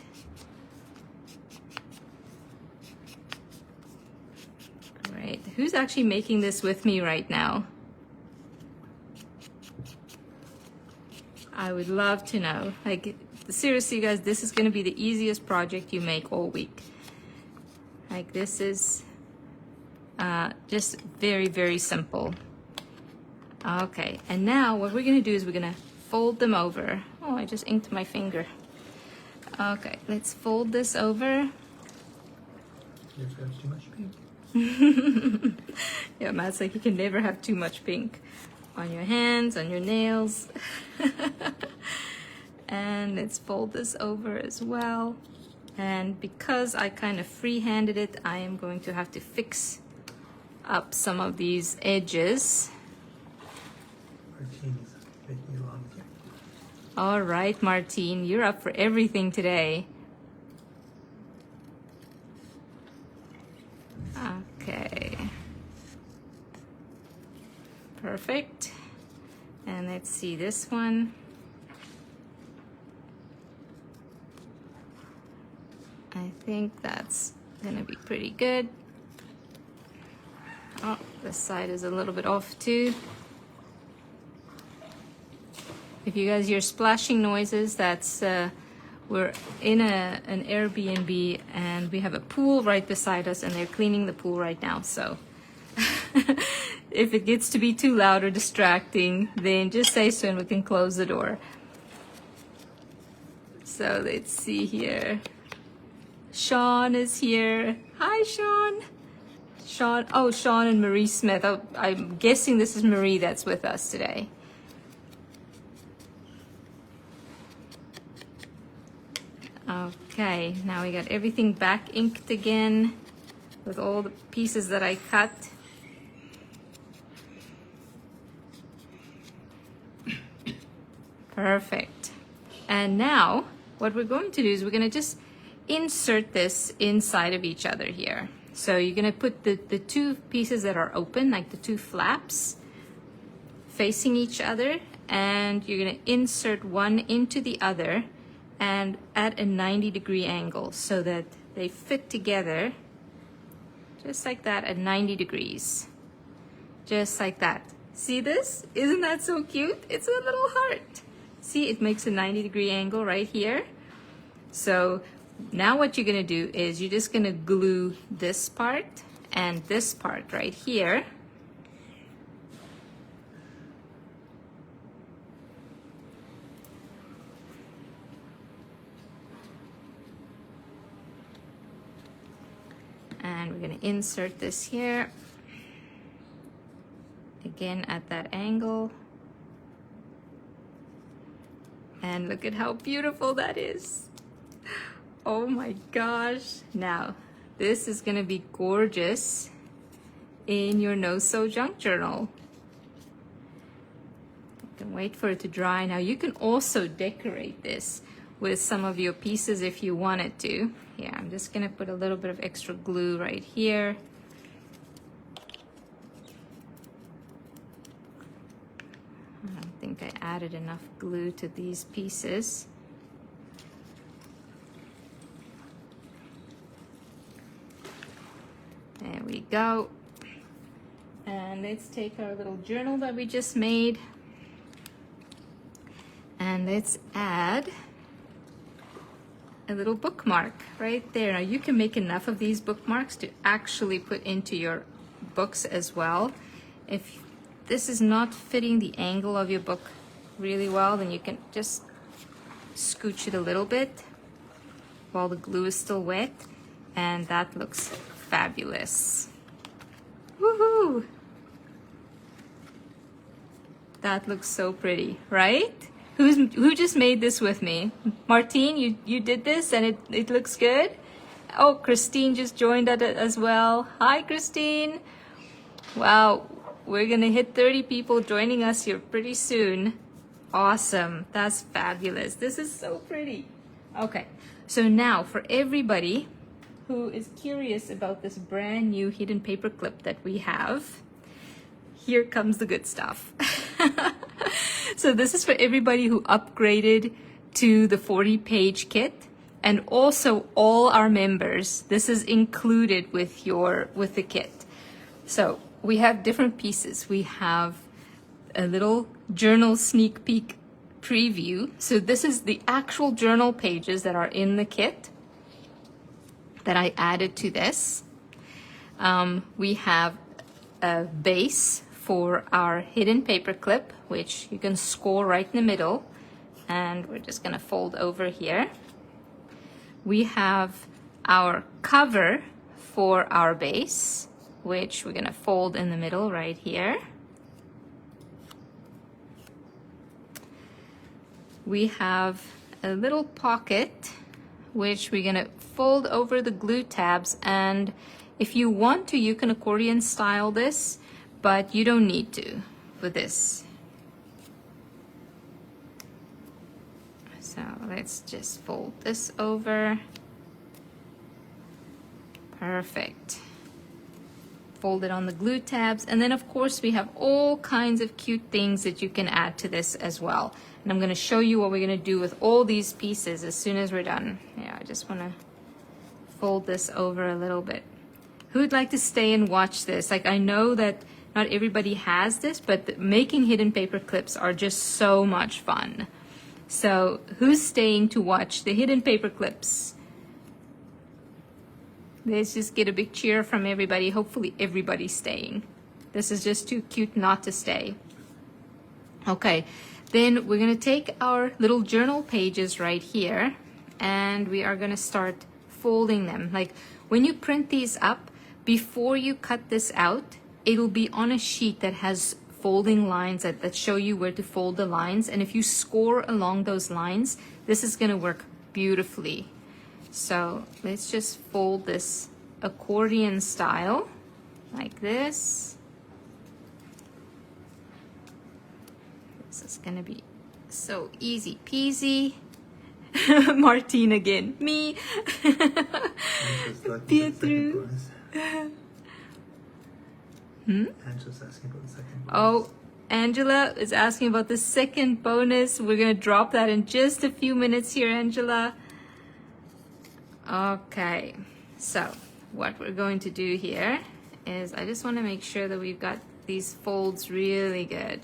Great. Who's actually making this with me right now? I would love to know. Like, seriously, guys, this is going to be the easiest project you make all week. Like, this is just very, very simple. Okay, and now what we're gonna do is we're gonna fold them over. Oh, I just inked my finger. Okay, let's fold this over. Never have too much pink. Yeah, Matt's like, you can never have too much pink on your hands, on your nails. And let's fold this over as well. And because I kind of free-handed it, I am going to have to fix up some of these edges. Martine's making it along with you. All right, Martine, you're up for everything today. Okay. Perfect. And let's see this one. I think that's gonna be pretty good. Oh, this side is a little bit off too. If you guys hear splashing noises, that's we're in an Airbnb and we have a pool right beside us and they're cleaning the pool right now. So if it gets to be too loud or distracting, then just say so and we can close the door. So let's see here. Sean is here. Hi, Sean. Sean, oh, Sean and Marie Smith. Oh, I'm guessing this is Marie that's with us today. Okay, now we got everything back inked again with all the pieces that I cut. Perfect. And now what we're going to do is we're going to just insert this inside of each other here. So you're going to put the two pieces that are open, like the two flaps, facing each other, and you're going to insert one into the other and at a 90-degree angle so that they fit together just like that at 90 degrees. Just like that. See this? Isn't that so cute? It's a little heart. See, it makes a 90-degree angle right here. So now what you're gonna do is you're just gonna glue this part and this part right here. And we're gonna insert this here. Again at that angle. And look at how beautiful that is. Oh my gosh. Now, this is gonna be gorgeous in your No Sew Junk journal. You can wait for it to dry. Now you can also decorate this with some of your pieces if you wanted to. Yeah, I'm just gonna put a little bit of extra glue right here. I don't think I added enough glue to these pieces. There we go. And let's take our little journal that we just made and let's add a little bookmark right there. Now you can make enough of these bookmarks to actually put into your books as well. If this is not fitting the angle of your book really well, then you can just scooch it a little bit while the glue is still wet, and that looks fabulous. Woohoo! That looks so pretty, right? Who just made this with me? Martine, you did this and it looks good? Oh, Christine just joined us as well. Hi, Christine. Wow, we're gonna hit 30 people joining us here pretty soon. Awesome, that's fabulous. This is so pretty. Okay, so now for everybody who is curious about this brand new hidden paperclip that we have, here comes the good stuff. So this is for everybody who upgraded to the 40-page kit, and also all our members. This is included with the kit. So we have different pieces. We have a little journal sneak peek preview. So this is the actual journal pages that are in the kit that I added to this. We have a base for our hidden paperclip, which you can score right in the middle, and we're just gonna fold over here. We have our cover for our base, which we're gonna fold in the middle right here. We have a little pocket, which we're gonna fold over the glue tabs, and if you want to, you can accordion style this, but you don't need to for this. So let's just fold this over. Perfect. Fold it on the glue tabs, and then of course we have all kinds of cute things that you can add to this as well. And I'm going to show you what we're going to do with all these pieces as soon as we're done. Yeah, I just want to fold this over a little bit. Who'd like to stay and watch this? Like, I know that not everybody has this, but making hidden paper clips are just so much fun. So who's staying to watch the hidden paper clips? Let's just get a big cheer from everybody. Hopefully everybody's staying. This is just too cute not to stay. Okay, then we're gonna take our little journal pages right here, and we are gonna start folding them. Like, when you print these up, before you cut this out, it'll be on a sheet that has folding lines that show you where to fold the lines. And if you score along those lines, this is gonna work beautifully. So let's just fold this accordion style like this. This is gonna be so easy peasy. Martine again, me. Pietro. Angela's asking about the second bonus. Oh, Angela is asking about the second bonus. We're gonna drop that in just a few minutes here, Angela. Okay, so what we're going to do here is I just want to make sure that we've got these folds really good.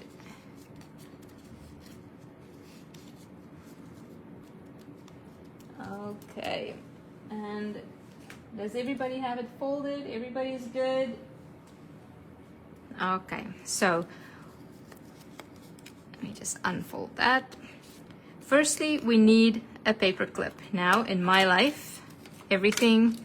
Okay, and does everybody have it folded? Everybody's good? Okay, so let me just unfold that. Firstly, we need a paper clip. Now, in my life, everything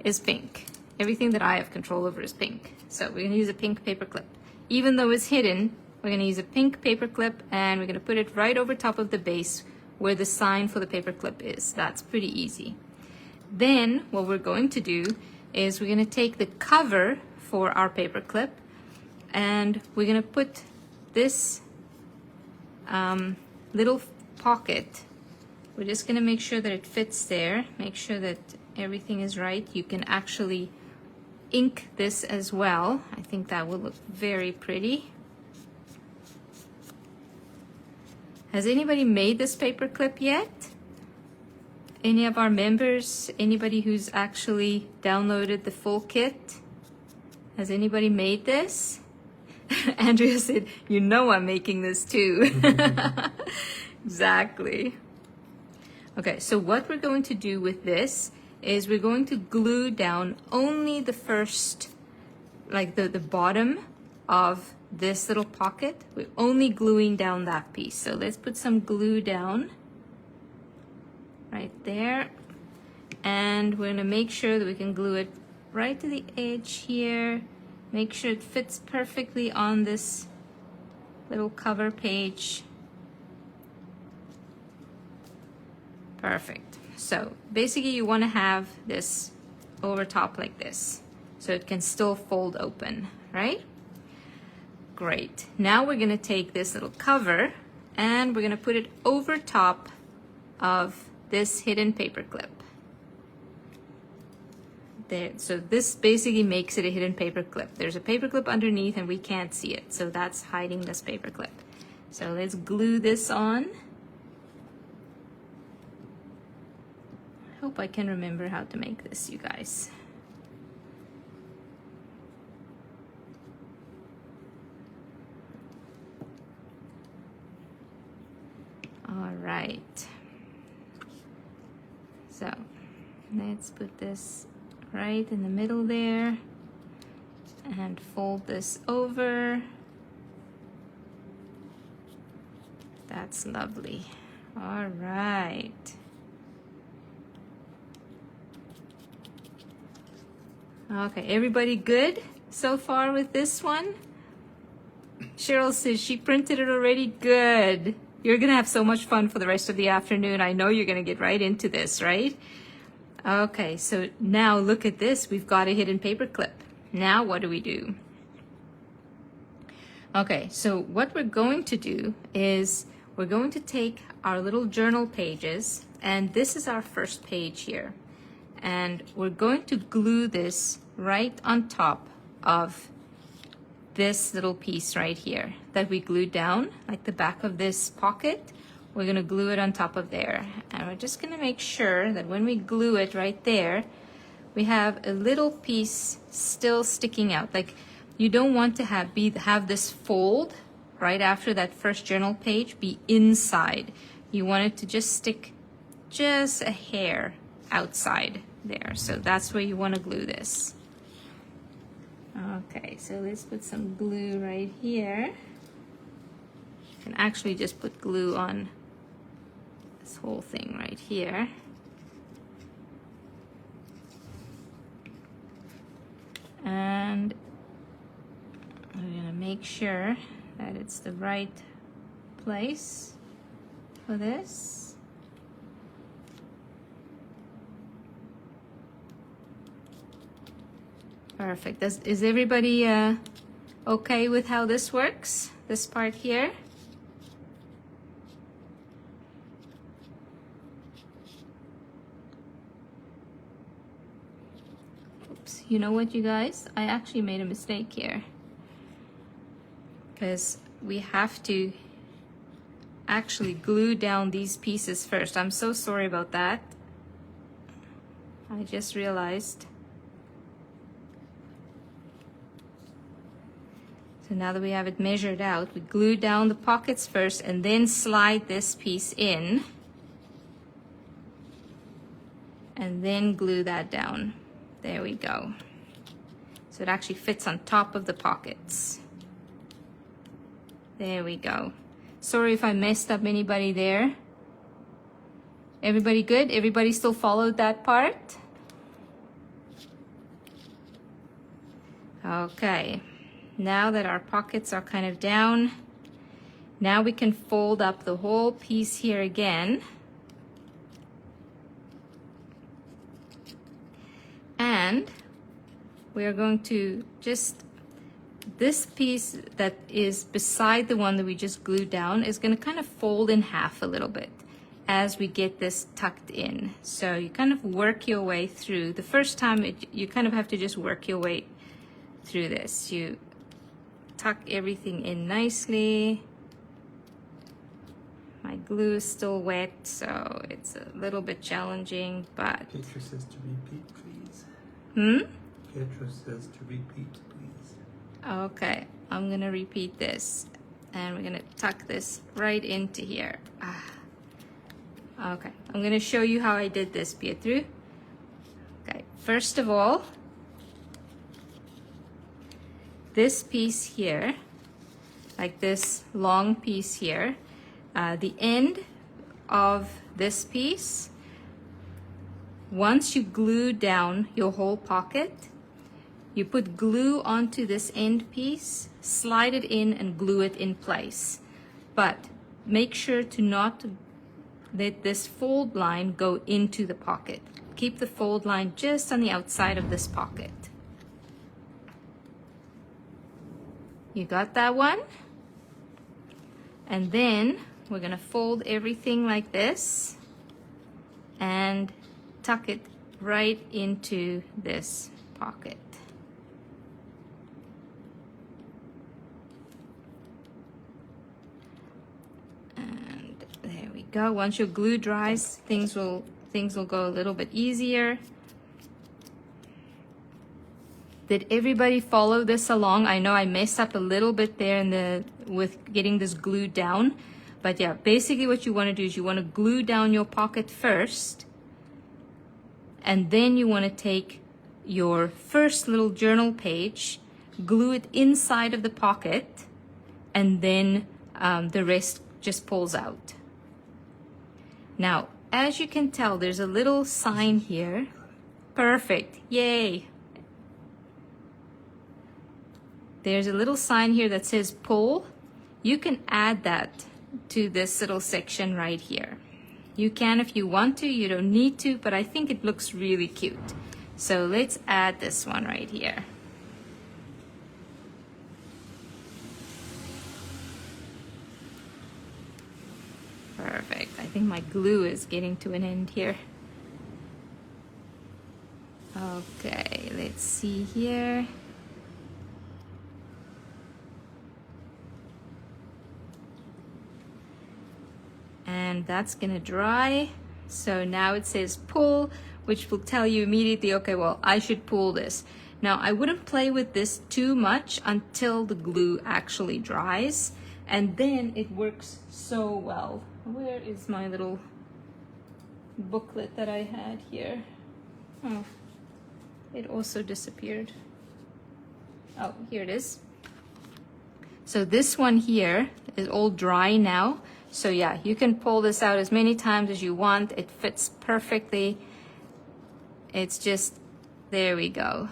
is pink. Everything that I have control over is pink. So we're gonna use a pink paper clip. Even though it's hidden, we're gonna use a pink paper clip, and we're gonna put it right over top of the base where the sign for the paper clip is. That's pretty easy. Then what we're going to do is we're gonna take the cover for our paper clip, and we're gonna put this little pocket. We're just gonna make sure that it fits there. Make sure that everything is right. You can actually ink this as well. I think that will look very pretty. Has anybody made this paper clip yet? Any of our members? Anybody who's actually downloaded the full kit? Has anybody made this? Andrea said, you know I'm making this too. Exactly. Okay, so what we're going to do with this is we're going to glue down only the first, like the bottom of this little pocket. We're only gluing down that piece. So let's put some glue down right there. And we're gonna make sure that we can glue it right to the edge here. Make sure it fits perfectly on this little cover page. Perfect. So basically you want to have this over top like this so it can still fold open, right? Great. Now we're going to take this little cover and we're going to put it over top of this hidden paper clip. There. So this basically makes it a hidden paper clip. There's a paper clip underneath and we can't see it. So that's hiding this paper clip. So let's glue this on. I hope I can remember how to make this, you guys. All right. So let's put this right in the middle there and fold this over. That's lovely. All right. Okay, everybody good so far with this one? Cheryl says she printed it already. Good. You're gonna have so much fun for the rest of the afternoon. I know you're gonna get right into this, right? Okay, so now look at this. We've got a hidden paper clip. Now what do we do? Okay, so what we're going to do is we're going to take our little journal pages, and this is our first page here. And we're going to glue this right on top of this little piece right here that we glued down, like the back of this pocket. We're gonna glue it on top of there. And we're just gonna make sure that when we glue it right there, we have a little piece still sticking out. Like, you don't want to have this fold right after that first journal page be inside. You want it to just stick just a hair outside there. So that's where you want to glue this. Okay, so let's put some glue right here. You can actually just put glue on this whole thing right here. And we're gonna make sure that it's the right place for this. Perfect. Is everybody okay with how this works? This part here? Oops. You know what, you guys? I actually made a mistake here, because we have to actually glue down these pieces first. I'm so sorry about that. I just realized. So now that we have it measured out, we glue down the pockets first and then slide this piece in. And then glue that down. There we go. So it actually fits on top of the pockets. There we go. Sorry if I messed up anybody there. Everybody good? Everybody still followed that part? Okay. Now that our pockets are kind of down, now we can fold up the whole piece here again. And we are going to just, this piece that is beside the one that we just glued down is going to kind of fold in half a little bit as we get this tucked in. So you kind of work your way through. The first time you kind of have to just work your way through this. You tuck everything in nicely. My glue is still wet, so it's a little bit challenging, but... Petra says to repeat, please. Petra says to repeat, please. Okay, I'm gonna repeat this, and we're gonna tuck this right into here. Okay, I'm gonna show you how I did this, Pietru. Okay, first of all, this piece here, like this long piece here, the end of this piece, once you glue down your whole pocket, you put glue onto this end piece, slide it in and glue it in place. But make sure to not let this fold line go into the pocket. Keep the fold line just on the outside of this pocket. You got that one? And then we're gonna fold everything like this and tuck it right into this pocket. And there we go. Once your glue dries, things will go a little bit easier. Did everybody follow this along? I know I messed up a little bit there with getting this glued down. But yeah, basically what you want to do is you want to glue down your pocket first. And then you want to take your first little journal page, glue it inside of the pocket, and then the rest just pulls out. Now, as you can tell, there's a little sign here. Perfect. Yay. there's a little sign here that says pull. You can add that to this little section right here. You can if you want to, you don't need to, but I think it looks really cute. So let's add this one right here. Perfect. I think my glue is getting to an end here. Okay, let's see here. And that's gonna dry. So now it says pull, which will tell you immediately, okay, well, I should pull this. Now, I wouldn't play with this too much until the glue actually dries, and then it works so well. Where is my little booklet that I had here? Oh, it also disappeared. Oh, here it is. So this one here is all dry now. So yeah, you can pull this out as many times as you want. It fits perfectly. It's just, there we go.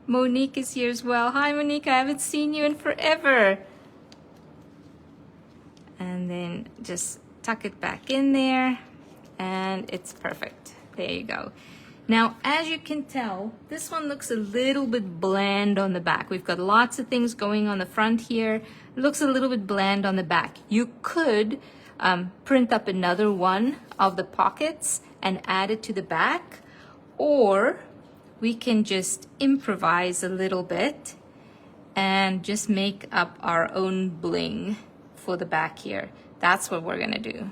Monique is here as well. Hi Monique, I haven't seen you in forever. And then just tuck it back in there and it's perfect. There you go. Now, as you can tell, this one looks a little bit bland on the back. We've got lots of things going on the front here. It looks a little bit bland on the back. You could print up another one of the pockets and add it to the back, or we can just improvise a little bit and just make up our own bling for the back here. That's what we're gonna do.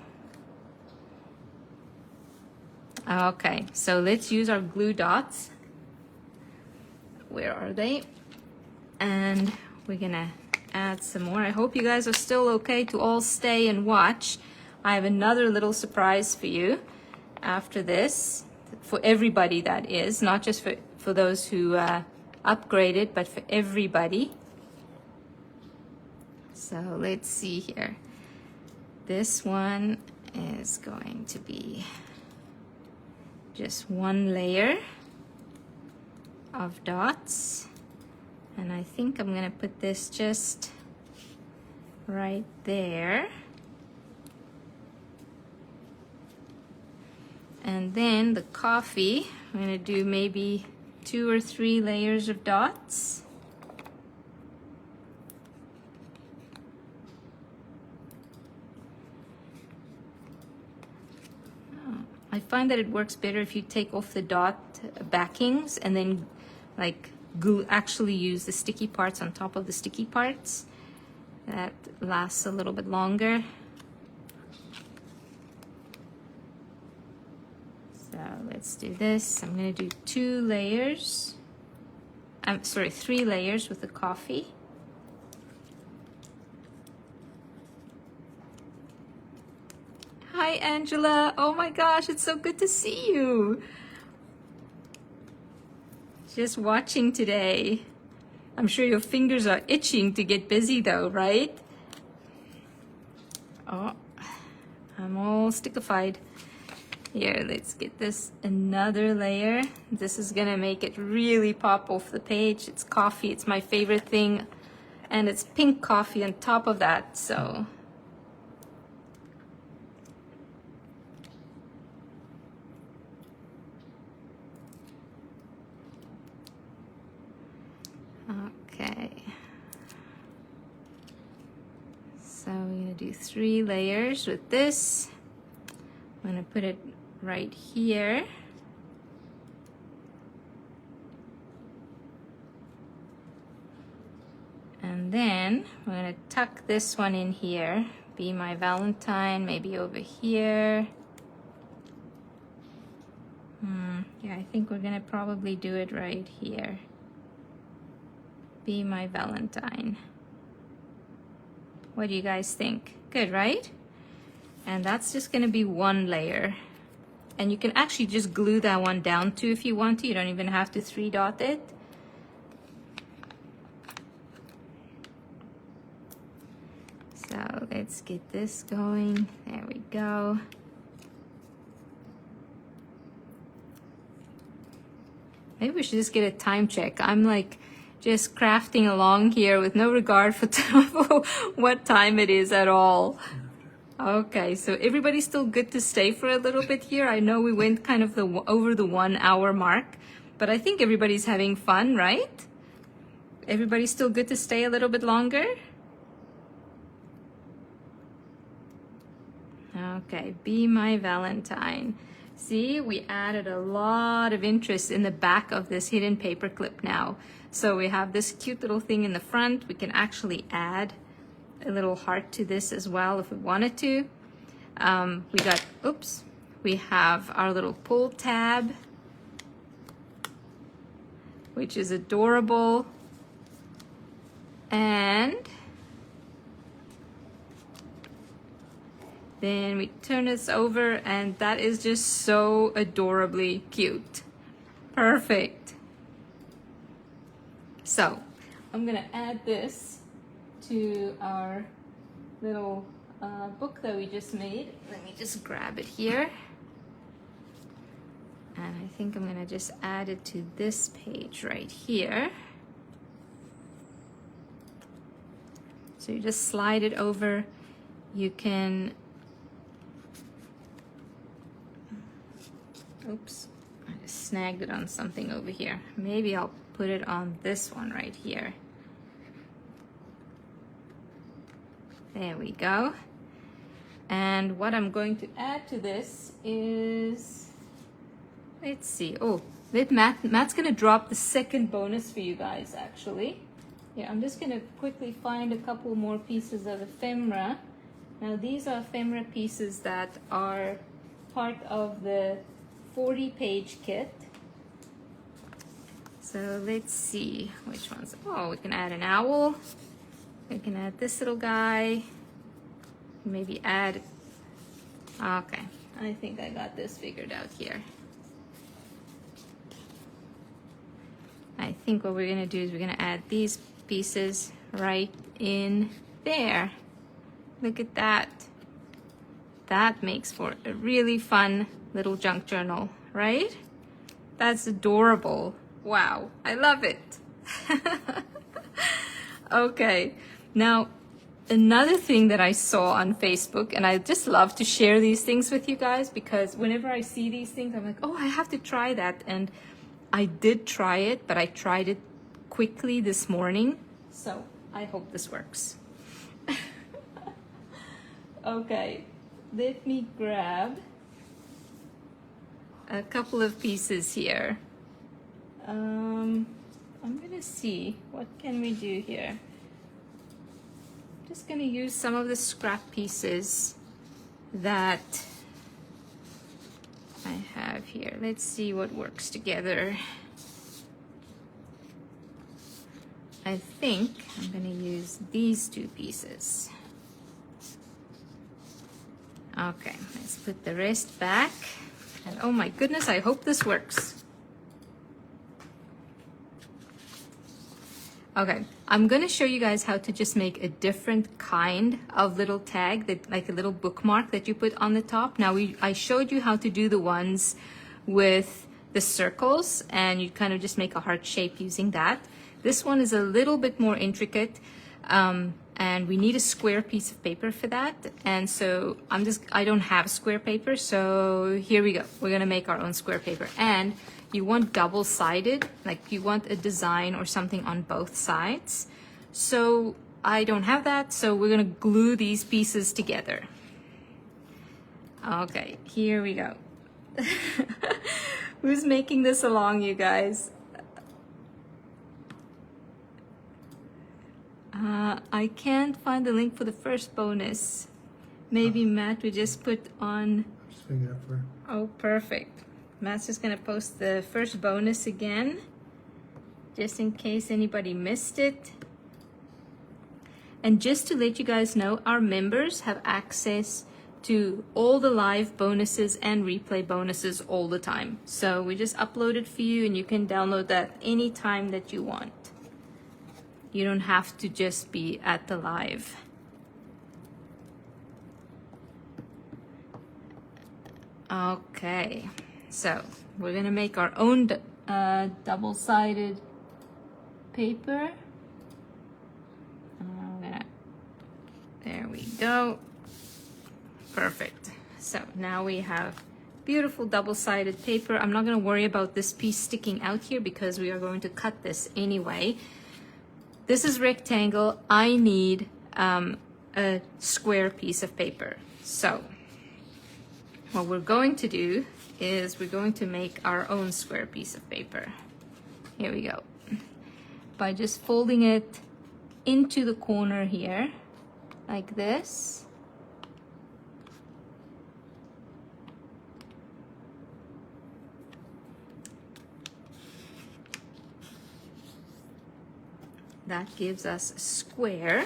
Okay, so let's use our glue dots. Where are they? And we're gonna add some more. I hope you guys are still okay to all stay and watch. I have another little surprise for you after this, for everybody that is, not just for those who upgraded, but for everybody. So let's see here. This one is going to be just one layer of dots, and I think I'm gonna put this just right there, and then the coffee, I'm gonna do maybe 2 or 3 layers of dots. I find that it works better if you take off the dot backings and then like glue, actually use the sticky parts on top of the sticky parts. That lasts a little bit longer. So let's do this. I'm gonna do 2 layers. I'm sorry, 3 layers with the coffee. Hi, Angela. Oh my gosh, it's so good to see you. Just watching today. I'm sure your fingers are itching to get busy though, right? Oh, I'm all stickified. Here, let's get this another layer. This is gonna make it really pop off the page. It's coffee, it's my favorite thing. And it's pink coffee on top of that, so. Okay, so we're gonna do 3 layers with this. I'm gonna put it right here. And then I'm gonna tuck this one in here. Be my Valentine, maybe over here. Yeah, I think we're gonna probably do it right here. Be my Valentine. What do you guys think? Good, right? And that's just gonna be 1 layer. And you can actually just glue that one down too if you want to. You don't even have to 3-dot it. So let's get this going. There we go. Maybe we should just get a time check. I'm like just crafting along here with no regard for what time it is at all. Okay, so everybody's still good to stay for a little bit here. I know we went kind of over the 1 hour mark, but I think everybody's having fun, right? Everybody's still good to stay a little bit longer? Okay, Be My Valentine. See, we added a lot of interest in the back of this hidden paperclip now. So we have this cute little thing in the front. We can actually add a little heart to this as well if we wanted to. We have our little pull tab, which is adorable. And then we turn this over, and that is just so adorably cute. Perfect. So I'm gonna add this to our little book that we just made. Let me just grab it here. And I think I'm gonna just add it to this page right here. So you just slide it over. You can, oops, I just snagged it on something over here. Maybe I'll put it on this one right here. There we go. And what I'm going to add to this is, let's see. Oh, Matt's gonna drop the second bonus for you guys actually. Yeah, I'm just gonna quickly find a couple more pieces of ephemera. Now these are ephemera pieces that are part of the 40-page kit. So let's see which ones. Oh, we can add an owl. We can add this little guy. Maybe add, okay, I think I got this figured out here. I think what we're gonna do is we're gonna add these pieces right in there. Look at that. That makes for a really fun little junk journal, right? That's adorable. Wow, I love it. Okay, now another thing that I saw on Facebook, and I just love to share these things with you guys because whenever I see these things, I'm like, oh, I have to try that. And I did try it, but I tried it quickly this morning. So I hope this works. Okay, let me grab a couple of pieces here. I'm gonna see, what can we do here? Just gonna use some of the scrap pieces that I have here. Let's see what works together. I think I'm gonna use these two pieces. Okay, let's put the rest back. And oh my goodness, I hope this works. Okay, I'm gonna show you guys how to just make a different kind of little tag, that like a little bookmark that you put on the top. Now I showed you how to do the ones with the circles, and you kind of just make a heart shape using that. This one is a little bit more intricate, and we need a square piece of paper for that. And so I don't have square paper, so here we go. We're gonna make our own square paper. And you want double-sided, like you want a design or something on both sides. So I don't have that, so we're gonna glue these pieces together. Okay, here we go. Who's making this along, you guys? I can't find the link for the first bonus. Maybe Matt would just put on. Just figure it out for her. Oh, perfect. Matt's just gonna post the first bonus again, just in case anybody missed it. And just to let you guys know, our members have access to all the live bonuses and replay bonuses all the time. So we just upload it for you, and you can download that anytime that you want. You don't have to just be at the live. Okay, so we're gonna make our own double-sided paper. There we go. Perfect. So now we have beautiful double-sided paper. I'm not going to worry about this piece sticking out here because we are going to cut this anyway. This is rectangle. I need a square piece of paper. So what we're going to do is we're going to make our own square piece of paper. Here we go. By just folding it into the corner here, like this. That gives us a square,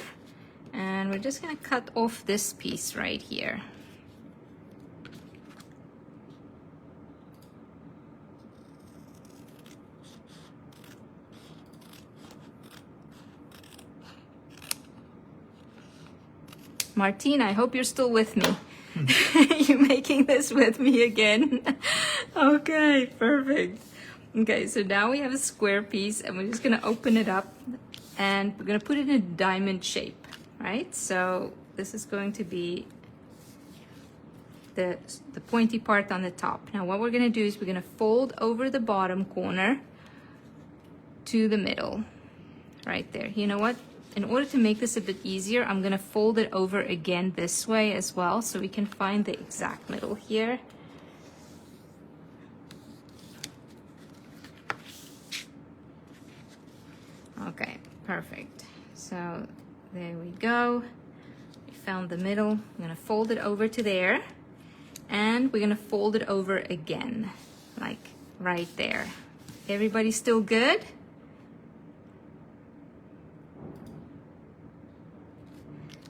and we're just going to cut off this piece right here. Martine, I hope you're still with me. You're making this with me again. Okay, perfect. Okay, so now we have a square piece, and we're just going to open it up, and we're going to put it in a diamond shape, right? So this is going to be the pointy part on the top. Now what we're going to do is we're going to fold over the bottom corner to the middle, right there. You know what? In order to make this a bit easier, I'm going to fold it over again this way as well, so we can find the exact middle here. Okay, perfect. So there we go. We found the middle. I'm going to fold it over to there, and we're going to fold it over again, like right there. Everybody still good?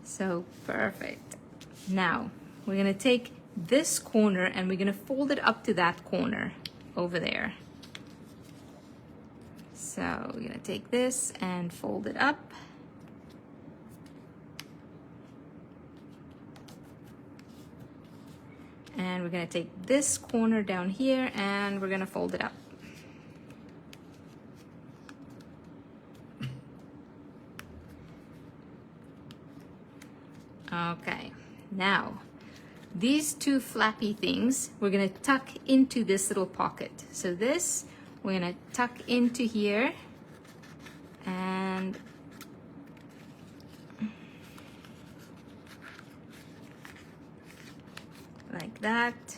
So perfect. Now we're going to take this corner and we're going to fold it up to that corner over there. So we're going to take this and fold it up. And we're going to take this corner down here and we're going to fold it up. Okay, now these two flappy things we're going to tuck into this little pocket. So this we're going to tuck into here, and like that.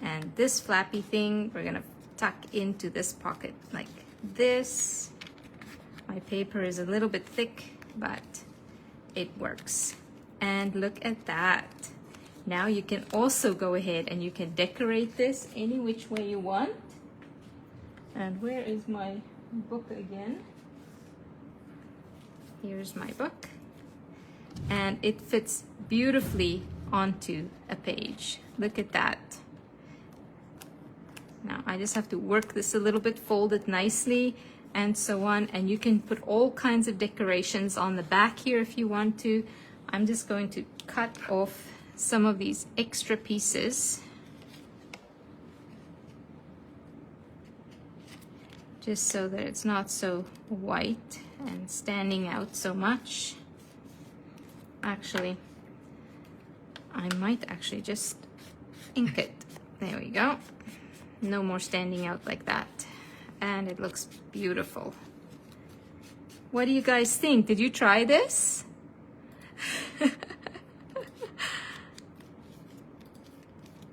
And this flappy thing we're going to tuck into this pocket like this. My paper is a little bit thick, but it works. And look at that. Now you can also go ahead and you can decorate this any which way you want. And where is my book again? Here's my book. And it fits beautifully onto a page. Look at that. Now I just have to work this a little bit, fold it nicely, and so on. And you can put all kinds of decorations on the back here if you want to. I'm just going to cut off some of these extra pieces, just so that it's not so white and standing out so much. Actually, I might actually just ink it. There we go. No more standing out like that. And it looks beautiful. What do you guys think? Did you try this?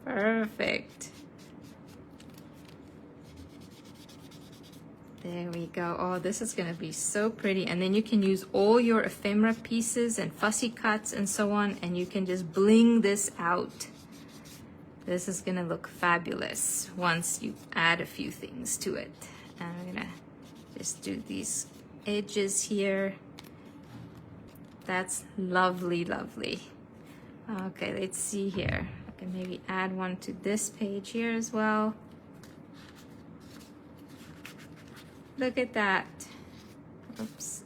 Perfect. There we go. Oh, this is going to be so pretty. And then you can use all your ephemera pieces and fussy cuts and so on, and you can just bling this out. This is going to look fabulous once you add a few things to it. And I'm going to just do these edges here. That's lovely, lovely. Okay, let's see here. I can maybe add one to this page here as well. Look at that. Oops.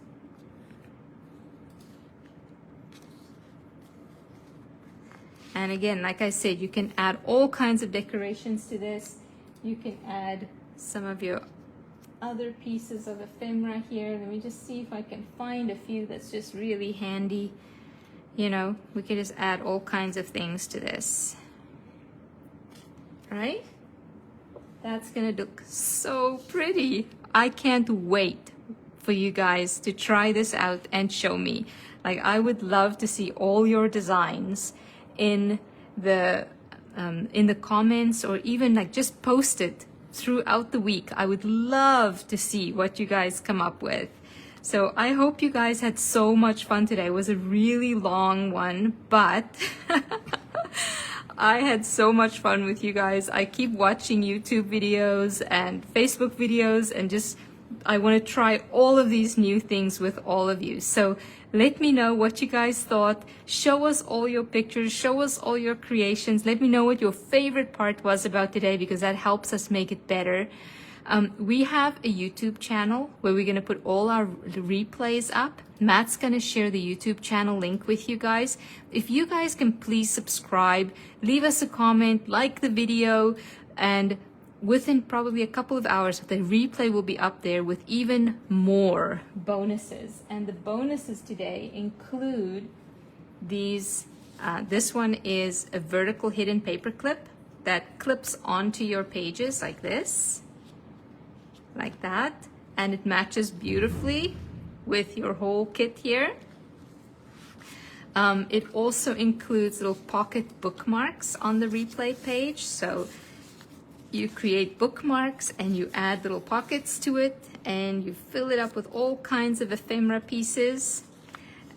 And again, like I said, you can add all kinds of decorations to this. You can add some of your other pieces of ephemera here. Let me just see if I can find a few that's just really handy. You know, we could just add all kinds of things to this. Right? That's gonna look so pretty. I can't wait for you guys to try this out and show me. Like, I would love to see all your designs in the comments, or even like just post it throughout the week. I would love to see what you guys come up with. So I hope you guys had so much fun today. It was a really long one, but I had so much fun with you guys. I keep watching YouTube videos and Facebook videos, and just I want to try all of these new things with all of you. So let me know what you guys thought. Show us all your pictures. Show us all your creations. Let me know what your favorite part was about today, because that helps us make it better. We have a YouTube channel where we're going to put all our replays up. Matt's going to share the YouTube channel link with you guys. If you guys can please subscribe, leave us a comment, like the video, and within probably a couple of hours, the replay will be up there with even more bonuses. And the bonuses today include these. This one is a vertical hidden paperclip that clips onto your pages like this, like that, and it matches beautifully with your whole kit here. It also includes little pocket bookmarks on the replay page. So you create bookmarks and you add little pockets to it, and you fill it up with all kinds of ephemera pieces.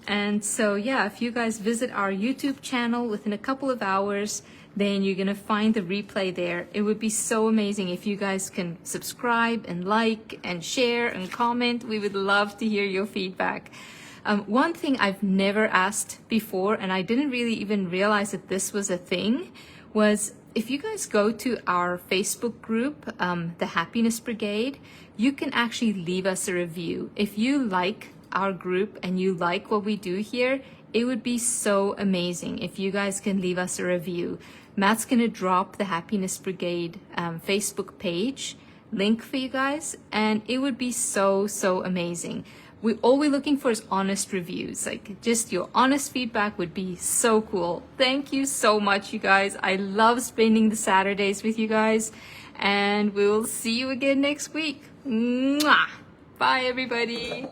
And so yeah, if you guys visit our YouTube channel within a couple of hours, then you're gonna find the replay there. It would be so amazing if you guys can subscribe and like and share and comment. We would love to hear your feedback. One thing I've never asked before, and I didn't really even realize that this was a thing, was if you guys go to our Facebook group, the Happiness Brigade, you can actually leave us a review. If you like our group and you like what we do here, it would be so amazing if you guys can leave us a review. Matt's gonna drop the Happiness Brigade Facebook page link for you guys, and it would be so amazing. All we're looking for is honest reviews. Like, just your honest feedback would be so cool. Thank you so much, you guys. I love spending the Saturdays with you guys, and we'll see you again next week. Mwah! Bye, everybody.